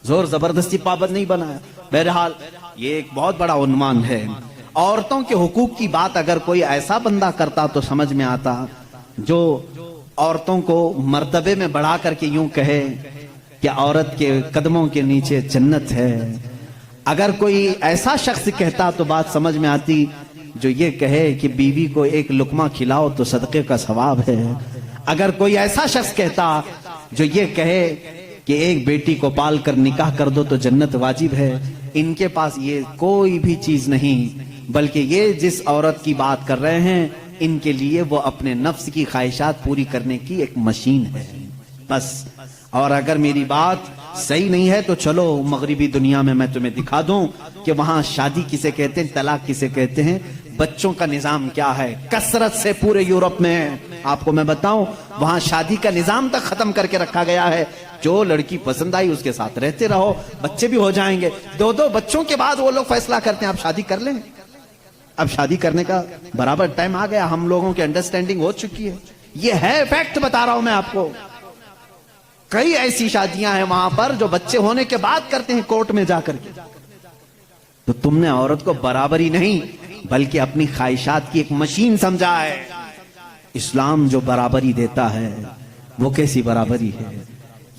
A: زور زبردستی پابند نہیں بنایا. بہرحال یہ ایک بہت بڑا عنوان ہے. عورتوں کے حقوق کی بات اگر کوئی ایسا بندہ کرتا تو سمجھ میں آتا جو عورتوں کو مرتبے میں بڑھا کر کے یوں کہے کہ عورت کے قدموں کے نیچے جنت ہے. اگر کوئی ایسا شخص کہتا تو بات سمجھ میں آتی جو یہ کہے کہ بیوی کو ایک لقمہ کھلاؤ تو صدقے کا ثواب ہے. اگر کوئی ایسا شخص کہتا جو یہ کہے کہ ایک بیٹی کو پال کر نکاح کر دو تو جنت واجب ہے. ان کے پاس یہ کوئی بھی چیز نہیں, بلکہ یہ جس عورت کی بات کر رہے ہیں ان کے لیے وہ اپنے نفس کی خواہشات پوری کرنے کی ایک مشین ہے بس. اور اگر میری بات صحیح نہیں ہے تو چلو مغربی دنیا میں تمہیں دکھا دوں کہ وہاں شادی کسے کہتے ہیں, طلاق کسے کہتے ہیں, بچوں کا نظام کیا ہے. کثرت سے پورے یورپ میں آپ کو میں بتاؤں, وہاں شادی کا نظام تک ختم کر کے رکھا گیا ہے. جو لڑکی پسند آئی اس کے ساتھ رہتے رہو, بچے بھی ہو جائیں گے. 2 بچوں کے بعد وہ لوگ فیصلہ کرتے ہیں آپ شادی کر لیں. اب شادی کرنے کا برابر ٹائم آ گیا, ہم لوگوں کی انڈرسٹینڈنگ ہو چکی ہے. یہ ہے فیکٹ بتا رہا ہوں میں آپ کو. کئی ایسی شادیاں ہیں وہاں پر جو بچے ہونے کے بعد کرتے ہیں کورٹ میں جا کر کے. تو تم نے عورت کو برابری نہیں بلکہ اپنی خواہشات کی ایک مشین سمجھا ہے. اسلام جو برابری دیتا ہے وہ کیسی برابری ہے؟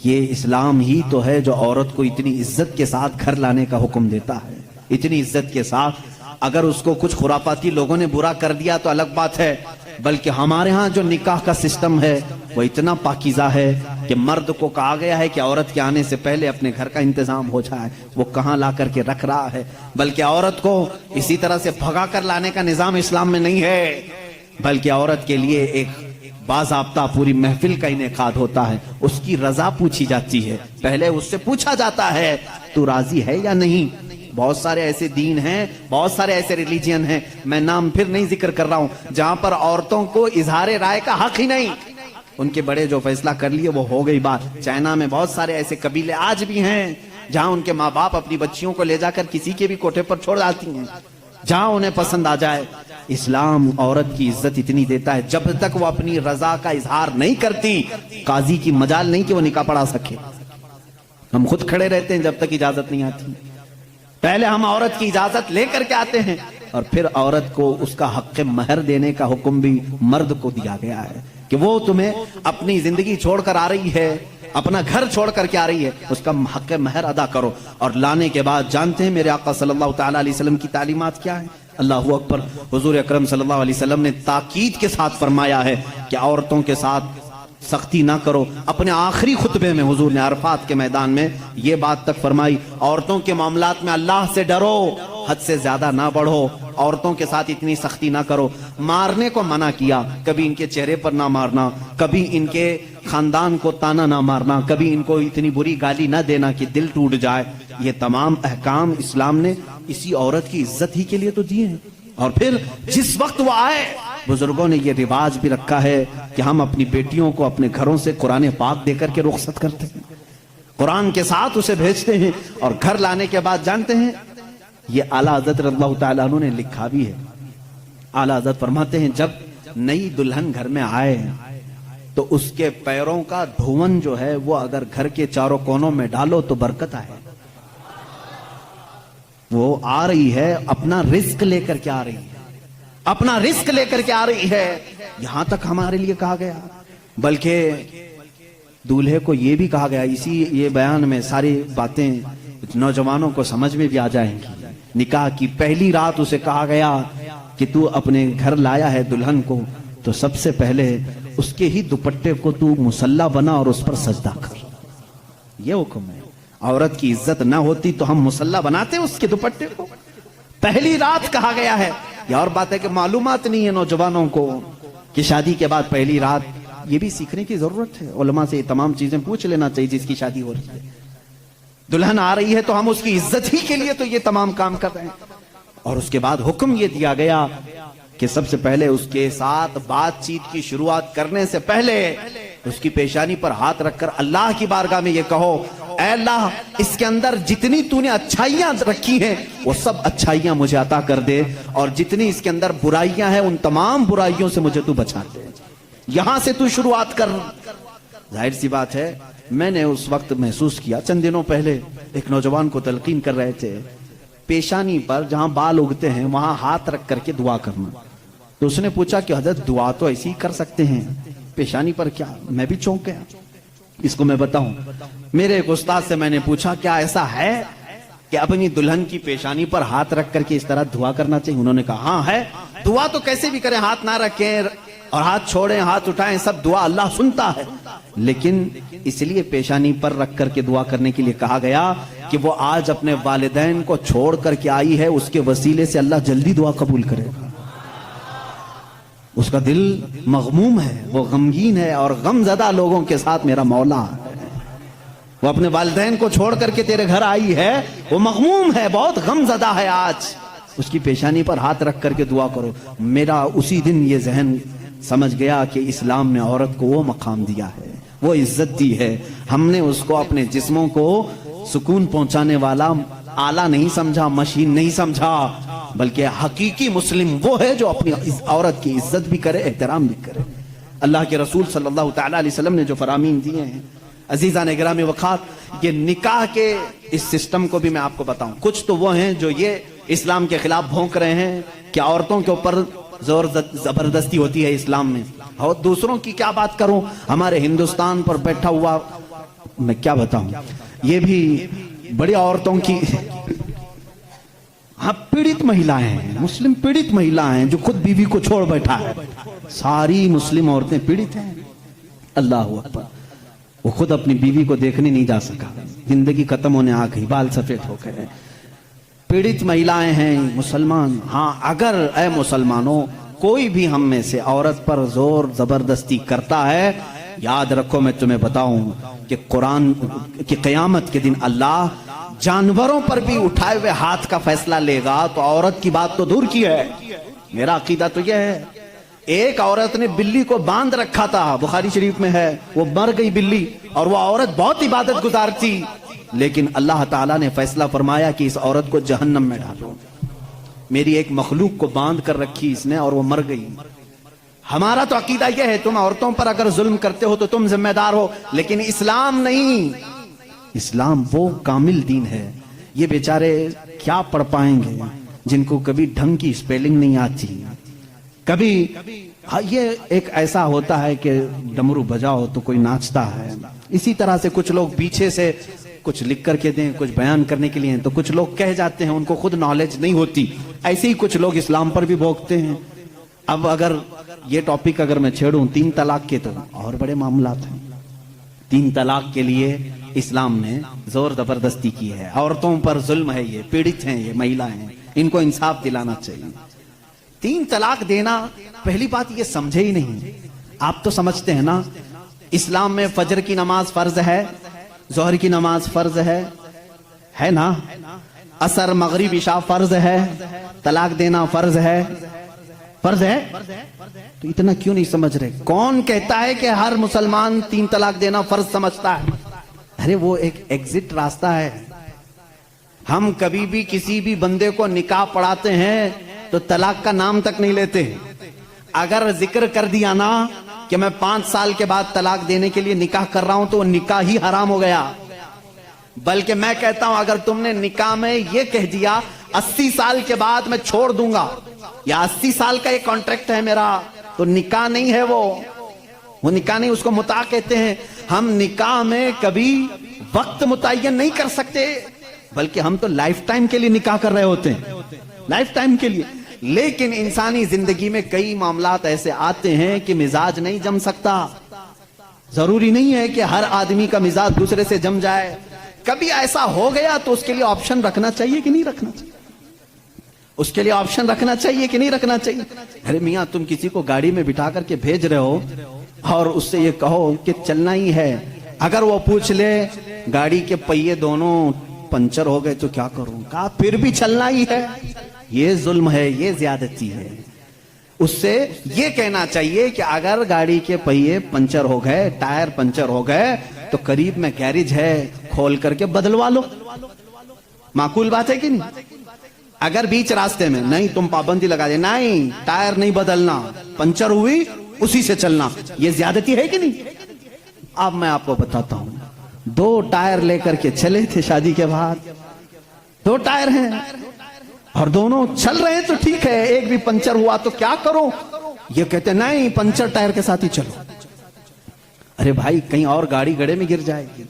A: یہ اسلام ہی تو ہے جو عورت کو اتنی عزت کے ساتھ گھر لانے کا حکم دیتا ہے, اتنی عزت کے ساتھ. اگر اس کو کچھ خرافاتی لوگوں نے برا کر دیا تو الگ بات ہے, بلکہ ہمارے ہاں جو نکاح کا سسٹم ہے وہ اتنا پاکیزہ ہے کہ مرد کو کہا گیا ہے کہ عورت کے آنے سے پہلے اپنے گھر کا انتظام ہو جائے. وہ کہاں لا کر کے رکھ رہا ہے, بلکہ عورت کو اسی طرح سے بھگا کر لانے کا نظام اسلام میں نہیں ہے, بلکہ عورت کے لیے ایک باضابطہ پوری محفل کا انعقاد ہوتا ہے، اس کی رضا پوچھی جاتی ہے، پہلے اس سے پوچھا جاتا ہے تو راضی ہے یا نہیں۔ بہت سارے ایسے دین ہیں، بہت سارے ایسے ریلیجین ہیں، میں نام پھر نہیں ذکر کر رہا ہوں، جہاں پر عورتوں کو اظہار رائے کا حق ہی نہیں، ان کے بڑے جو فیصلہ کر لیے وہ ہو گئی بات۔ چائنا میں بہت سارے ایسے قبیلے آج بھی ہیں جہاں ان کے ماں باپ اپنی بچیوں کو لے جا کر کسی کے بھی کوٹھے پر چھوڑ جاتی ہیں جہاں انہیں پسند آ جائے۔ اسلام عورت کی عزت اتنی دیتا ہے، جب تک وہ اپنی رضا کا اظہار نہیں کرتی قاضی کی مجال نہیں کہ وہ نکاح پڑھا سکے۔ ہم خود کھڑے رہتے ہیں جب تک اجازت نہیں آتی، پہلے ہم عورت کی اجازت لے کر کے آتے ہیں، اور پھر عورت کو اس کا حق مہر دینے کا حکم بھی مرد کو دیا گیا ہے کہ وہ تمہیں اپنی زندگی چھوڑ کر آ رہی ہے، اپنا گھر چھوڑ کر کے آ رہی ہے، اس کا حق مہر ادا کرو۔ اور لانے کے بعد جانتے ہیں میرے آقا صلی اللہ تعالیٰ علیہ وسلم کی تعلیمات کیا ہیں؟ اللہ اکبر۔ حضور اکرم صلی اللہ علیہ وسلم نے تاکید کے ساتھ فرمایا ہے کہ عورتوں کے ساتھ سختی نہ کرو۔ اپنے آخری خطبے میں حضور نے عرفات کے میدان میں یہ بات تک فرمائی، عورتوں کے معاملات میں اللہ سے ڈرو، حد سے زیادہ نہ بڑھو، عورتوں کے ساتھ اتنی سختی نہ کرو۔ مارنے کو منع کیا، کبھی ان کے چہرے پر نہ مارنا، کبھی ان کے خاندان کو تانا نہ مارنا، کبھی ان کو اتنی بری گالی نہ دینا کہ دل ٹوٹ جائے۔ یہ تمام احکام اسلام نے اسی عورت کی عزت ہی کے لیے تو دیے ہیں۔ اور پھر جس وقت وہ آئے، بزرگوں نے یہ رواج بھی رکھا ہے کہ ہم اپنی بیٹیوں کو اپنے گھروں سے قرآن پاک دے کر کے رخصت کرتے ہیں، قرآن کے ساتھ اسے بھیجتے ہیں، اور گھر لانے کے بعد جانتے ہیں یہ اعلیٰ حضرت رضی اللہ تعالیٰ عنہ نے لکھا بھی ہے۔ اعلیٰ حضرت فرماتے ہیں جب نئی دلہن گھر میں آئے تو اس کے پیروں کا دھون جو ہے وہ اگر گھر کے چاروں کونوں میں ڈالو تو برکت آئے۔ وہ آ رہی ہے اپنا رزق لے کر کے آ رہی ہے، اپنا رزق لے کر کے آ رہی ہے، یہاں تک ہمارے لیے کہا گیا۔ بلکہ دولہے کو یہ بھی کہا گیا، اسی یہ بیان میں ساری باتیں نوجوانوں کو سمجھ میں بھی آ جائیں گی۔ نکاح کی پہلی رات اسے کہا گیا کہ تو اپنے گھر لایا ہے دلہن کو تو سب سے پہلے اس کے ہی دوپٹے کو تو مصلی بنا اور اس پر سجدہ کر۔ یہ حکم ہے۔ عورت کی عزت نہ ہوتی تو ہم مصلی بناتے اس کے دوپٹے کو؟ پہلی رات کہا گیا ہے۔ یہ اور بات ہے کہ معلومات نہیں ہے نوجوانوں کو کہ شادی کے بعد پہلی رات، یہ بھی سیکھنے کی ضرورت ہے۔ علماء سے یہ تمام چیزیں پوچھ لینا چاہیے جس کی شادی ہو رہی ہے۔ دلہن آ رہی ہے تو ہم اس کی عزت ہی کے لیے تو یہ تمام کام کر رہے ہیں۔ اور اس کے بعد حکم یہ دیا گیا کہ سب سے پہلے اس کے ساتھ بات چیت کی شروعات کرنے سے پہلے اس کی پیشانی پر ہاتھ رکھ کر اللہ کی بارگاہ میں یہ کہو، اے اللہ اس کے اندر جتنی تو نے اچھائیاں رکھی ہیں وہ سب اچھائیاں مجھے عطا کر دے، اور جتنی اس کے اندر برائیاں ہیں ان تمام برائیوں سے مجھے تو بچا دے۔ یہاں سے تو شروعات کر۔ ظاہر سی بات ہے، میں نے اس وقت محسوس کیا، چند دنوں پہلے ایک نوجوان کو تلقین کر رہے تھے، پیشانی پر جہاں بال اگتے ہیں وہاں ہاتھ رکھ کر کے دعا کرنا۔ تو اس نے پوچھا کہ حضرت دعا تو ایسی ہی کر سکتے ہیں، پیشانی پر کیا؟ میں بھی چونک گیا۔ اس کو میں بتاؤں، میرے ایک استاد سے میں نے پوچھا کیا ایسا ہے کہ اپنی دلہن کی پیشانی پر ہاتھ رکھ کر کے اس طرح دعا کرنا چاہیے؟ انہوں نے کہا ہاں ہے، دعا تو کیسے بھی کریں، ہاتھ نہ رکھیں اور ہاتھ چھوڑیں ہاتھ اٹھائیں، سب دعا اللہ سنتا ہے، لیکن اس لیے پیشانی پر رکھ کر کے دعا کرنے کے لیے کہا گیا کہ وہ آج اپنے والدین کو چھوڑ کر کے آئی ہے، اس کے وسیلے سے اللہ جلدی دعا قبول کرے گا۔ اس کا دل مغموم ہے، وہ غمگین ہے، اور غم زدہ لوگوں کے ساتھ میرا مولا ہے۔ وہ اپنے والدین کو چھوڑ کر کے تیرے گھر آئی ہے، وہ مغموم ہے، بہت غم زدہ ہے، آج اس کی پیشانی پر ہاتھ رکھ کر کے دعا کرو۔ میرا اسی دن یہ ذہن سمجھ گیا کہ اسلام نے عورت کو وہ مقام دیا ہے، وہ عزت دی ہے۔ ہم نے اس کو اپنے جسموں کو سکون پہنچانے والا آلہ نہیں سمجھا، مشین نہیں سمجھا، بلکہ حقیقی مسلم وہ ہے جو اپنی عورت کی عزت بھی کرے، احترام بھی کرے۔ اللہ کے رسول صلی اللہ تعالیٰ علیہ وسلم نے جو فرامین دیے ہیں، عزیزان گرامی وقات، یہ نکاح کے اس سسٹم کو بھی میں آپ کو بتاؤں۔ کچھ تو وہ ہیں جو یہ اسلام کے خلاف بھونک رہے ہیں کہ عورتوں کے اوپر زور زبردستی ہوتی ہے اسلام میں، اور دوسروں کی کیا بات کروں، ہمارے ہندوستان پر بیٹھا ہوا میں کیا بتاؤں، یہ بھی بڑی عورتوں کی ہاں پیڑت مہیلائیں ہیں، مسلم پیڑت مہیلائیں ہیں جو خود بیوی کو چھوڑ بیٹھا ہے۔ ساری مسلم عورتیں پیڑت ہیں، اللہ اکبر۔ وہ خود اپنی بیوی کو دیکھنے نہیں جا سکا، زندگی ختم ہونے آ گئی، بال سفید ہو گئے، پیڑت مہیلائیں ہیں مسلمان۔ ہاں اگر اے مسلمانوں کوئی بھی ہم میں سے عورت پر زور زبردستی کرتا ہے، یاد رکھو میں تمہیں بتاؤں کہ قرآن کی قیامت کے دن اللہ جانوروں پر بھی اٹھائے ہوئے ہاتھ کا فیصلہ لے گا، تو عورت کی بات تو دور کی ہے۔ میرا عقیدہ تو یہ ہے، ایک عورت نے بلی کو باندھ رکھا تھا، بخاری شریف میں ہے، وہ مر گئی بلی، اور وہ عورت بہت عبادت گزار تھی، لیکن اللہ تعالیٰ نے فیصلہ فرمایا کہ اس عورت کو جہنم میں ڈالو۔ میری ایک مخلوق کو باندھ کر رکھی اس نے اور وہ مر گئی۔ ہمارا تو عقیدہ یہ ہے، تم عورتوں پر اگر ظلم کرتے ہو تو تم ذمہ دار ہو، لیکن اسلام نہیں۔ اسلام وہ کامل دین ہے۔ یہ بیچارے کیا پڑھ پائیں گے جن کو کبھی ڈھنگ کی سپیلنگ نہیں آتی، کبھی یہ ایک ایسا ہوتا ہے کہ ڈمرو بجاؤ تو کوئی ناچتا ہے، اسی طرح سے کچھ لوگ پیچھے سے کچھ لکھ کر کے دیں، کچھ بیان کرنے کے لیے، تو کچھ لوگ کہہ جاتے ہیں، ان کو خود نالج نہیں ہوتی، ایسے ہی کچھ لوگ اسلام پر بھی بھوکتے ہیں۔ اب اگر یہ ٹاپک اگر میں چھیڑوں 3 طلاق کے، تو اور بڑے معاملات ہیں۔ 3 طلاق کے لیے اسلام نے زور زبردستی کی ہے، عورتوں پر ظلم ہے، یہ پیڑت ہیں، یہ مہیلا ہیں، ان کو انصاف دلانا چاہیے۔ 3 طلاق دینا، پہلی بات یہ سمجھے ہی نہیں۔ آپ تو سمجھتے ہیں نا، اسلام میں فجر کی نماز فرض ہے، ظہر کی نماز فرض ہے نا، عصر مغرب عشاء فرض ہے، طلاق دینا فرض ہے، فرض ہے، تو اتنا کیوں نہیں سمجھ رہے؟ کون کہتا ہے کہ ہر مسلمان 3 طلاق دینا فرض سمجھتا ہے؟ ارے وہ ایک ایگزٹ راستہ ہے۔ ہم کبھی بھی کسی بھی بندے کو نکاح پڑھاتے ہیں تو طلاق کا نام تک نہیں لیتے۔ اگر ذکر کر دیا نا کہ میں 5 سال کے بعد طلاق دینے کے لیے نکاح کر رہا ہوں، تو وہ نکاح ہی حرام ہو گیا۔ بلکہ میں کہتا ہوں، اگر تم نے نکاح میں یہ کہہ دیا 80 سال کے بعد میں چھوڑ دوں گا، یا 80 سال کا یہ کانٹریکٹ ہے میرا، تو نکاح نہیں ہے، وہ نکاح نہیں، اس کو متاع کہتے ہیں۔ ہم نکاح میں کبھی وقت متعین نہیں کر سکتے، بلکہ ہم تو لائف ٹائم کے لیے نکاح کر رہے ہوتے ہیں، لائف ٹائم کے لیے۔ لیکن انسانی زندگی میں کئی معاملات ایسے آتے ہیں کہ مزاج نہیں جم سکتا۔ ضروری نہیں ہے کہ ہر آدمی کا مزاج دوسرے سے جم جائے۔ کبھی ایسا ہو گیا تو اس کے لیے آپشن رکھنا چاہیے کہ نہیں رکھنا چاہیے؟ اس کے لیے آپشن رکھنا چاہیے کہ نہیں رکھنا چاہیے؟ ارے میاں، تم کسی کو گاڑی میں بٹھا کر کے بھیج رہے ہو اور اس سے یہ کہو کہ چلنا ہی ہے، اگر وہ پوچھ لے گاڑی کے پہیے دونوں پنچر ہو گئے تو کیا کروں؟ کہا پھر بھی چلنا ہی ہے۔ یہ ظلم ہے، یہ زیادتی ہے۔ اس سے یہ کہنا چاہیے کہ اگر گاڑی کے پہیے پنچر ہو گئے، ٹائر پنچر ہو گئے، تو قریب میں گیرج ہے، کھول کر کے بدلوا لو۔ معقول بات ہے کہ نہیں؟ اگر بیچ راستے میں نہیں، تم پابندی لگا دے، نہیں ٹائر نہیں بدلنا، پنچر ہوئی اسی سے چلنا، یہ زیادتی ہے کہ نہیں؟ اب میں آپ کو بتاتا ہوں، 2 ٹائر لے کر کے چلے تھے شادی کے بعد، 2 ٹائر ہیں اور دونوں چل رہے ہیں تو ٹھیک ہے، ایک بھی پنچر ہوا تو کیا کرو؟ یہ کہتے نہیں، پنچر ٹائر کے ساتھ ہی چلو۔ ارے بھائی، کہیں اور گاڑی گڑے میں گر جائے گی۔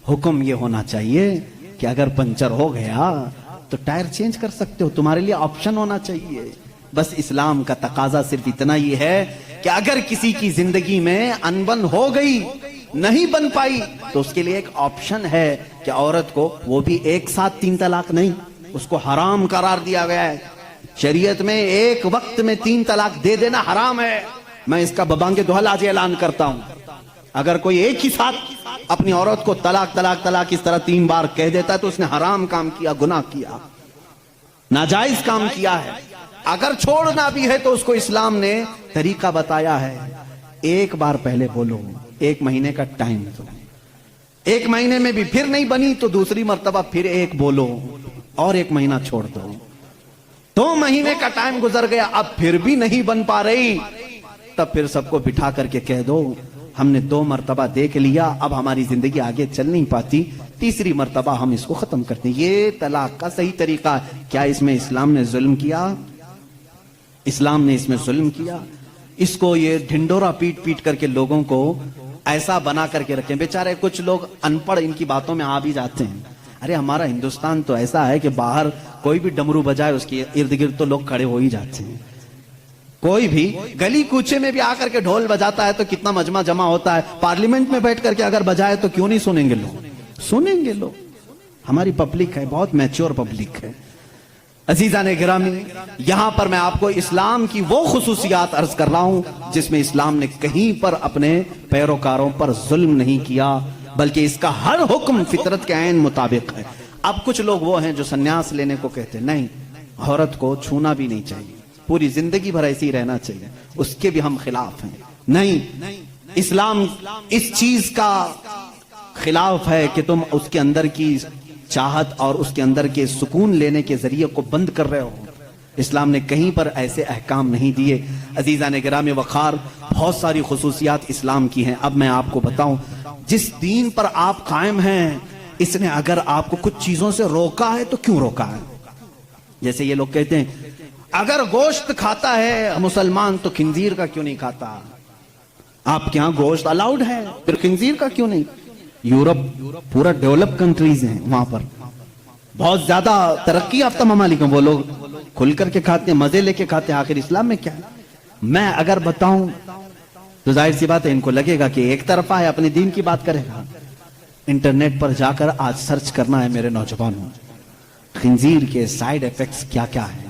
A: حکم یہ ہونا چاہیے کہ اگر پنچر ہو گیا تو ٹائر چینج کر سکتے ہو، تمہارے لیے آپشن ہونا چاہیے۔ بس اسلام کا تقاضا صرف اتنا ہی ہے کہ اگر کسی کی زندگی میں انبن ہو گئی، نہیں بن پائی، تو اس کے لیے ایک آپشن ہے کہ عورت کو، وہ بھی ایک ساتھ 3 طلاق نہیں، اس کو حرام قرار دیا گیا ہے۔ شریعت میں ایک وقت میں 3 طلاق دے دینا حرام ہے۔ میں اس کا ببانگ دہل آج اعلان کرتا ہوں، اگر کوئی ایک ہی ساتھ اپنی عورت کو طلاق طلاق طلاق اس طرح 3 بار کہہ دیتا ہے تو اس نے حرام کام کیا، گناہ کیا، ناجائز کام کیا ہے۔ اگر چھوڑنا بھی ہے تو اس کو اسلام نے طریقہ بتایا ہے، 1 بار پہلے بولو، 1 مہینے کا ٹائم دو، 1 مہینے میں بھی پھر نہیں بنی تو دوسری مرتبہ پھر 1 بولو اور 1 مہینہ چھوڑ دو۔ 2 مہینے کا ٹائم گزر گیا، اب پھر بھی نہیں بن پا رہی، تب پھر سب کو بٹھا کر کے کہہ دو ہم نے 2 مرتبہ دیکھ لیا، اب ہماری زندگی آگے چل نہیں پاتی، تیسری مرتبہ ہم اس کو ختم کرتے ہیں۔ یہ طلاق کا صحیح طریقہ ہے۔ کیا اس میں اسلام نے ظلم کیا؟ اسلام نے اس میں ظلم کیا؟ اس کو یہ ڈھنڈورا پیٹ پیٹ کر کے لوگوں کو ایسا بنا کر کے رکھیں۔ بیچارے کچھ لوگ ان پڑھ ان کی باتوں میں آ بھی جاتے ہیں۔ ارے ہمارا ہندوستان تو ایسا ہے کہ باہر کوئی بھی ڈمرو بجائے اس کے ارد گرد تو لوگ کھڑے ہو ہی جاتے ہیں۔ کوئی بھی گلی کوچے میں بھی آ کر کے ڈھول بجاتا ہے تو کتنا مجمع جمع ہوتا ہے۔ پارلیمنٹ میں بیٹھ کر کے اگر بجائے تو کیوں نہیں سنیں گے لوگ؟ سنیں گے لوگ۔ ہماری پبلک ہے، بہت میچور پبلک ہے۔ عزیزان گرامی، یہاں پر میں آپ کو اسلام کی وہ خصوصیات عرض کر رہا ہوں جس میں اسلام نے کہیں پر اپنے پیروکاروں پر ظلم نہیں کیا، بلکہ اس کا ہر حکم فطرت کے عین مطابق ہے۔ اب کچھ لوگ وہ ہیں جو سنیاس لینے کو کہتے ہیں، نہیں، عورت کو چھونا بھی نہیں چاہیے، پوری زندگی بھر ایسے ہی رہنا چاہیے، اس کے بھی ہم خلاف ہیں۔ نہیں، اسلام اس چیز کا خلاف ہے کہ تم اس کے اندر کی چاہت اور اس کے اندر کے سکون لینے کے ذریعے کو بند کر رہے ہو۔ اسلام نے کہیں پر ایسے احکام نہیں دیے۔ عزیزان گرامی وقار، بہت ساری خصوصیات اسلام کی ہیں۔ اب میں آپ کو بتاؤں، جس دین پر آپ قائم ہیں، اس نے اگر آپ کو کچھ چیزوں سے روکا ہے تو کیوں روکا ہے؟ جیسے یہ لوگ کہتے ہیں اگر گوشت کھاتا ہے مسلمان تو خنزیر کا کیوں نہیں کھاتا؟ آپ کے ہاں گوشت الاؤڈ ہے، پھر خنزیر کا کیوں نہیں؟ یورپ پورا ڈیولپ کنٹریز ہیں، وہاں پر بہت زیادہ ترقی یافتہ ممالک ہیں، وہ لوگ کھل کر کے کھاتے ہیں، مزے لے کے کھاتے ہیں۔ آخر اسلام میں کیا ہے؟ میں اگر بتاؤں تو ظاہر سی بات ہے ان کو لگے گا کہ ایک طرفہ ہے، اپنے دین کی بات کرے گا۔ انٹرنیٹ پر جا کر آج سرچ کرنا ہے میرے نوجوانوں، خنزیر کے سائیڈ ایفیکٹس کیا کیا ہیں،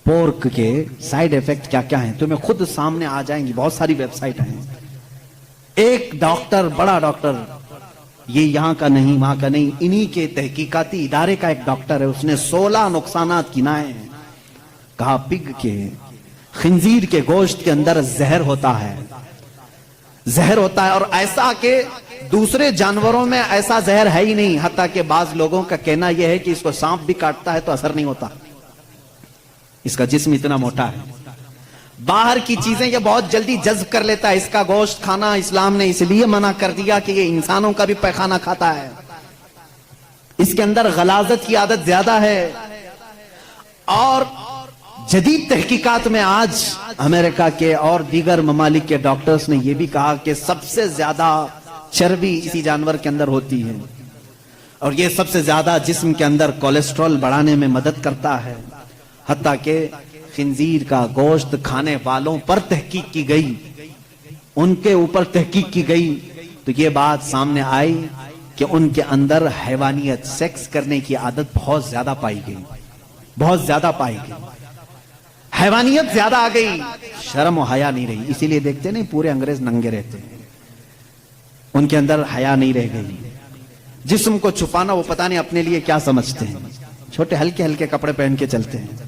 A: پورک کے سائیڈ ایفیکٹ کیا کیا ہیں، تمہیں خود سامنے آ جائیں گی۔ بہت ساری ویب سائٹ ہیں۔ ایک ڈاکٹر، بڑا ڈاکٹر، یہ یہاں کا نہیں وہاں کا نہیں، انہی کے تحقیقاتی ادارے کا ایک ڈاکٹر ہے، اس نے 16 نقصانات گنائے ہیں۔ کہا پگ کے، خنزیر کے گوشت کے اندر زہر ہوتا ہے، زہر ہوتا ہے، اور ایسا کہ دوسرے جانوروں میں ایسا زہر ہے ہی نہیں، حتیٰ کہ بعض لوگوں کا کہنا یہ ہے کہ اس کو سانپ بھی کاٹتا ہے تو اثر نہیں ہوتا، اس کا جسم اتنا موٹا ہے۔ باہر کی چیزیں یہ بہت جلدی جذب کر لیتا ہے، اس کا گوشت کھانا اسلام نے اس لیے منع کر دیا کہ یہ انسانوں کا بھی پیخانہ کھاتا ہے، اس کے اندر غلاظت کی عادت زیادہ ہے۔ اور جدید تحقیقات میں آج امریکہ کے اور دیگر ممالک کے ڈاکٹرز نے یہ بھی کہا کہ سب سے زیادہ چربی اسی جانور کے اندر ہوتی ہے، اور یہ سب سے زیادہ جسم کے اندر کولیسٹرول بڑھانے میں مدد کرتا ہے۔ حتیٰ کہ خنزیر کا گوشت کھانے والوں پر تحقیق کی گئی، ان کے اوپر تحقیق کی گئی تو یہ بات سامنے آئی کہ ان کے اندر حیوانیت، سیکس کرنے کی عادت بہت زیادہ پائی گئی، بہت زیادہ پائی گئی، حیوانیت زیادہ آ گئی، شرم و حیا نہیں رہی۔ اسی لیے دیکھتے نہیں پورے انگریز ننگے رہتے ہیں، ان کے اندر حیا نہیں رہ گئی۔ جسم کو چھپانا وہ پتہ نہیں اپنے لیے کیا سمجھتے ہیں، چھوٹے ہلکے ہلکے کپڑے پہن کے چلتے ہیں،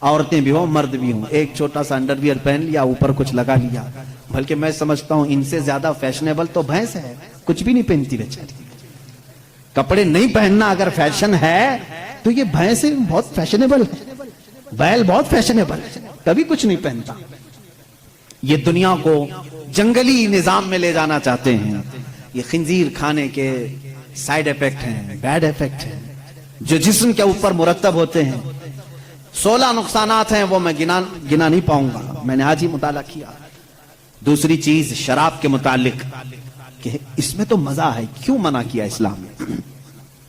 A: عورتیں بھی ہوں مرد بھی ہوں، ایک چھوٹا سا انڈر ویئر پہن لیا، اوپر کچھ لگا لیا۔ بلکہ میں سمجھتا ہوں ان سے زیادہ فیشنیبل تو بھینس ہے، کچھ بھی نہیں پہنتی بیچاری۔ کپڑے نہیں پہننا اگر فیشن ہے تو یہ بھینس بہت فیشنیبل ہے، بیل بہت فیشنیبل ہے، کبھی کچھ نہیں پہنتا۔ یہ دنیا کو جنگلی نظام میں لے جانا چاہتے ہیں۔ یہ خنزیر کھانے کے سائیڈ ایفیکٹ ہیں، بیڈ ایفیکٹ ہیں جو جسم کے اوپر مرتب ہوتے ہیں۔ 16 نقصانات ہیں، وہ میں گنا نہیں پاؤں گا، میں نے آج ہی مطالعہ کیا۔ دوسری چیز شراب کے متعلق کہ اس میں تو مزہ ہے، کیوں منع کیا اسلام نے؟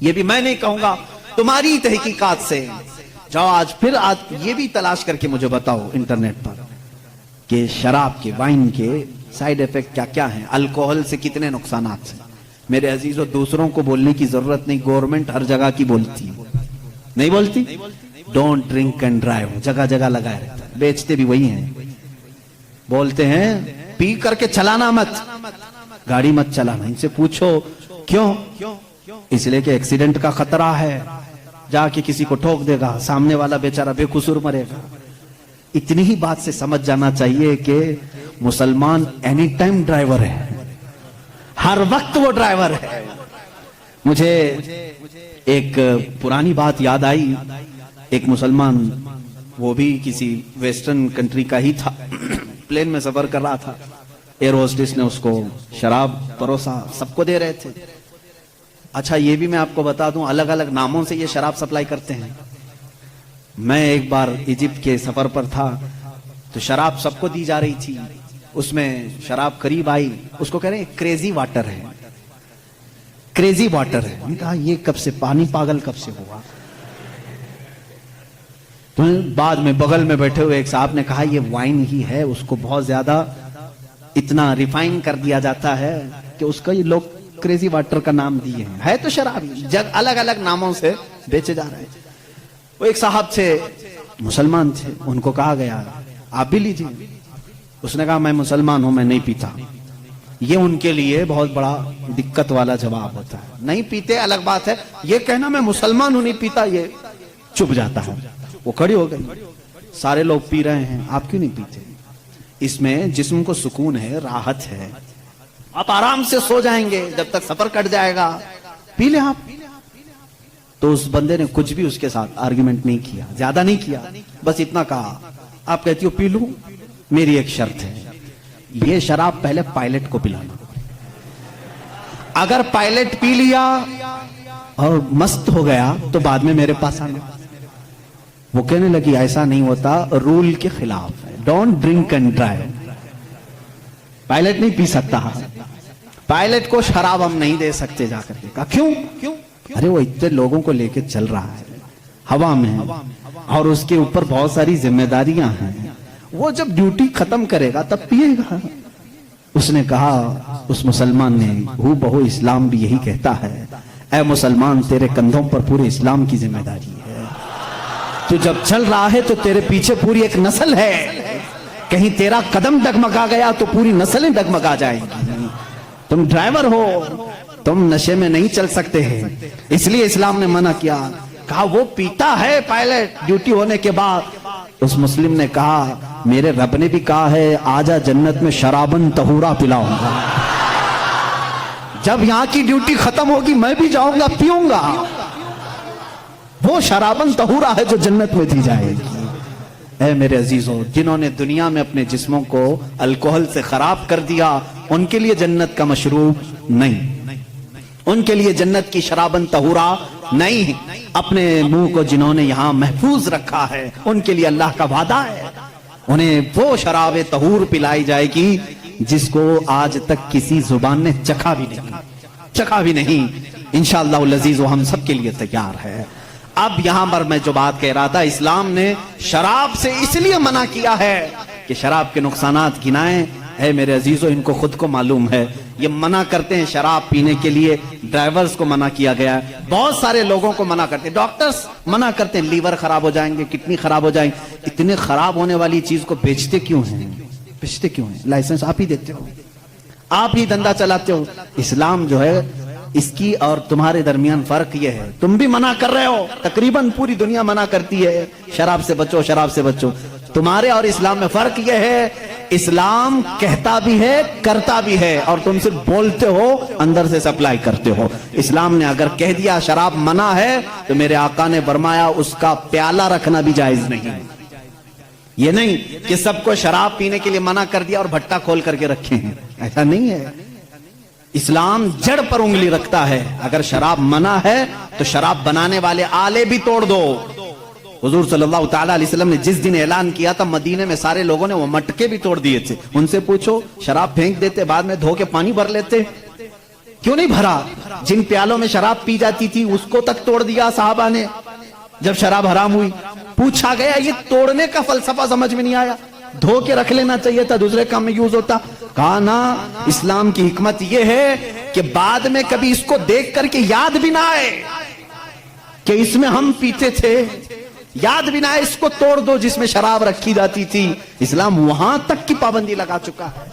A: یہ بھی میں نہیں کہوں گا، تمہاری تحقیقات سے جاؤ آج پھر یہ بھی تلاش کر کے مجھے بتاؤ انٹرنیٹ پر کہ شراب کے، وائن کے سائیڈ ایفیکٹ کیا کیا ہیں، الکوہل سے کتنے نقصانات ہیں۔ میرے عزیزو، دوسروں کو بولنے کی ضرورت نہیں، گورنمنٹ ہر جگہ کی بولتی ہے، نہیں بولتی؟ ڈونٹ ڈرنک اینڈ ڈرائیو جگہ جگہ لگائے رہتا ہے، بیچتے بھی وہی ہیں، بولتے ہیں پی کر کے چلانا مت، گاڑی مت چلانا۔ ان سے پوچھو کیوں؟ اس لیے کہ ایکسیڈنٹ کا خطرہ ہے، جا کے کسی کو ٹھوک دے گا، سامنے والا بیچارہ بے قصور مرے گا۔ اتنی ہی بات سے سمجھ جانا چاہیے کہ مسلمان اینی ٹائم ڈرائیور ہے، ہر وقت وہ ڈرائیور ہے۔ مجھے ایک پرانی بات یاد آئی، ایک مسلمان، وہ بھی کسی ویسٹرن کنٹری کا ہی تھا، پلین میں سفر کر رہا تھا، ایئر ہوسٹس نے اس کو شراب پروسا، سب کو دے رہے تھے۔ اچھا یہ بھی میں آپ کو بتا دوں، الگ الگ ناموں سے یہ شراب سپلائی کرتے ہیں۔ میں ایک بار ایجپٹ کے سفر پر تھا تو شراب سب کو دی جا رہی تھی، اس میں شراب قریب آئی، اس کو کہہ رہے ہیں کریزی واٹر ہے، کریزی واٹر ہے۔ میں نے کہا یہ کب سے، پانی پاگل کب سے ہوا؟ تو بعد میں بغل میں بیٹھے ہوئے ایک صاحب نے کہا یہ وائن ہی ہے، اس کو بہت زیادہ اتنا ریفائن کر دیا جاتا ہے کہ اس کا یہ لوگ کریزی واٹر کا نام دیے ہیں، ہے تو شراب، جگ الگ الگ ناموں سے بیچے جا رہے ہیں۔ وہ ایک صاحب تھے مسلمان تھے, ان کو کہا گیا آپ بھی لیجیے. اس نے کہا میں مسلمان ہوں, میں نہیں پیتا. یہ ان کے لیے بہت بڑا دقت والا جواب ہوتا ہے. نہیں پیتے الگ بات ہے, یہ کہنا میں مسلمان ہوں نہیں پیتا, یہ چپ جاتا ہے. وہ کھڑی ہو گئی, سارے لوگ پی رہے ہیں, آپ کیوں نہیں پیتے؟ اس میں جسم کو سکون ہے, راحت ہے, آپ آرام سے سو جائیں گے جب تک سفر کٹ جائے گا, پی لیں آپ. تو اس بندے نے کچھ بھی اس کے ساتھ آرگیومنٹ نہیں کیا, زیادہ نہیں کیا, بس اتنا کہا آپ کہتی ہو پی لوں, میری ایک شرط ہے, یہ شراب پہلے پائلٹ کو پلانا. اگر پائلٹ پی لیا اور مست ہو گیا تو بعد میں میرے پاس آنا. وہ کہنے لگی ایسا نہیں ہوتا, رول کے خلاف ہے, don't drink and drive. Pilot نہیں پی سکتا, پائلٹ کو شراب ہم نہیں دے سکتے. جا کر کے کہا کیوں؟ ارے وہ اتنے لوگوں کو لے کے چل رہا ہے, ہوا میں, اور اس کے اوپر بہت ساری ذمہ داریاں ہیں, وہ جب ڈیوٹی ختم کرے گا تب پیے گا. اس نے کہا, اس مسلمان نے, ہو بہو اسلام بھی یہی کہتا ہے, اے مسلمان تیرے کندھوں پر پورے اسلام کی ذمہ داری ہے. تو جب چل رہا ہے تو تیرے پیچھے پوری ایک نسل ہے, کہیں تیرا قدم ڈگمگا گیا تو پوری نسلیں ڈگمگا جائیں گی. تم ڈرائیور ہو, تم نشے میں نہیں چل سکتے ہیں, اس لیے اسلام نے منع کیا. کہا وہ پیتا ہے پائلٹ ڈیوٹی ہونے کے بعد. اس مسلم نے کہا میرے رب نے بھی کہا ہے آجا جنت میں شرابن طہورا پلاؤں گا. جب یہاں کی ڈیوٹی ختم ہوگی میں بھی جاؤں گا, پیوں گا. وہ شرابن طہورا ہے جو جنت میں دی جائے گی. اے میرے عزیزوں, جنہوں نے دنیا میں اپنے جسموں کو الکوہل سے خراب کر دیا, ان کے لیے جنت کا مشروب نہیں, ان کے لیے جنت کی شرابن طہورا نہیں. اپنے منہ کو جنہوں نے یہاں محفوظ رکھا ہے, ان کے لیے اللہ کا وعدہ ہے, انہیں وہ شراب طہور پلائی جائے گی جس کو آج تک کسی زبان نے چکھا بھی نہیں. انشاءاللہ العزیز وہ ہم سب کے لیے تیار ہے. اب یہاں پر میں جو بات کہہ رہا تھا, اسلام نے شراب سے اس لیے منع کیا ہے کہ شراب کے نقصانات گنائیں. اے میرے عزیزوں, ان کو خود کو معلوم ہے, یہ منع کرتے ہیں شراب پینے کے لیے. ڈرائیورز کو منع کیا گیا ہے, بہت سارے لوگوں کو منع کرتے ہیں, ڈاکٹرز منع کرتے ہیں, لیور خراب ہو جائیں گے, کڈنی خراب ہو جائیں گے. اتنے خراب ہونے والی چیز کو بیچتے کیوں ہیں؟ لائسنس آپ ہی دیتے ہو, آپ ہی دھندا چلاتے ہو. اسلام جو ہے اس کی اور تمہارے درمیان فرق یہ ہے, تم بھی منع کر رہے ہو, تقریباً پوری دنیا منع کرتی ہے شراب سے بچو, شراب سے بچو. تمہارے اور اسلام میں فرق یہ ہے, اسلام کہتا بھی ہے کرتا بھی ہے, اور تم صرف بولتے ہو, اندر سے سپلائی کرتے ہو. اسلام نے اگر کہہ دیا شراب منع ہے تو میرے آقا نے فرمایا اس کا پیالہ رکھنا بھی جائز نہیں. یہ نہیں کہ سب کو شراب پینے کے لیے منع کر دیا اور بھٹا کھول کر کے رکھے ہیں, ایسا نہیں ہے. اسلام جڑ پر انگلی رکھتا ہے. اگر شراب منع ہے تو شراب بنانے والے آلے بھی توڑ دو. حضور صلی اللہ تعالیٰ علیہ وسلم نے جس دن اعلان کیا تھا, مدینے میں سارے لوگوں نے وہ مٹکے بھی توڑ دیے تھے. ان سے پوچھو, شراب پھینک دیتے, بعد میں دھو کے پانی بھر لیتے, کیوں نہیں بھرا؟ جن پیالوں میں شراب پی جاتی تھی اس کو تک توڑ دیا صحابہ نے جب شراب حرام ہوئی. پوچھا گیا, یہ توڑنے کا فلسفہ سمجھ میں نہیں آیا, دھو کے رکھ لینا چاہیے تھا, دوسرے کام میں یوز ہوتا. کہا نا, اسلام کی حکمت یہ ہے کہ بعد میں کبھی اس کو دیکھ کر کے یاد بھی نہ آئے کہ اس میں ہم پیتے تھے, یاد بھی نہ آئے, اس کو توڑ دو جس میں شراب رکھی جاتی تھی. اسلام وہاں تک کی پابندی لگا چکا ہے.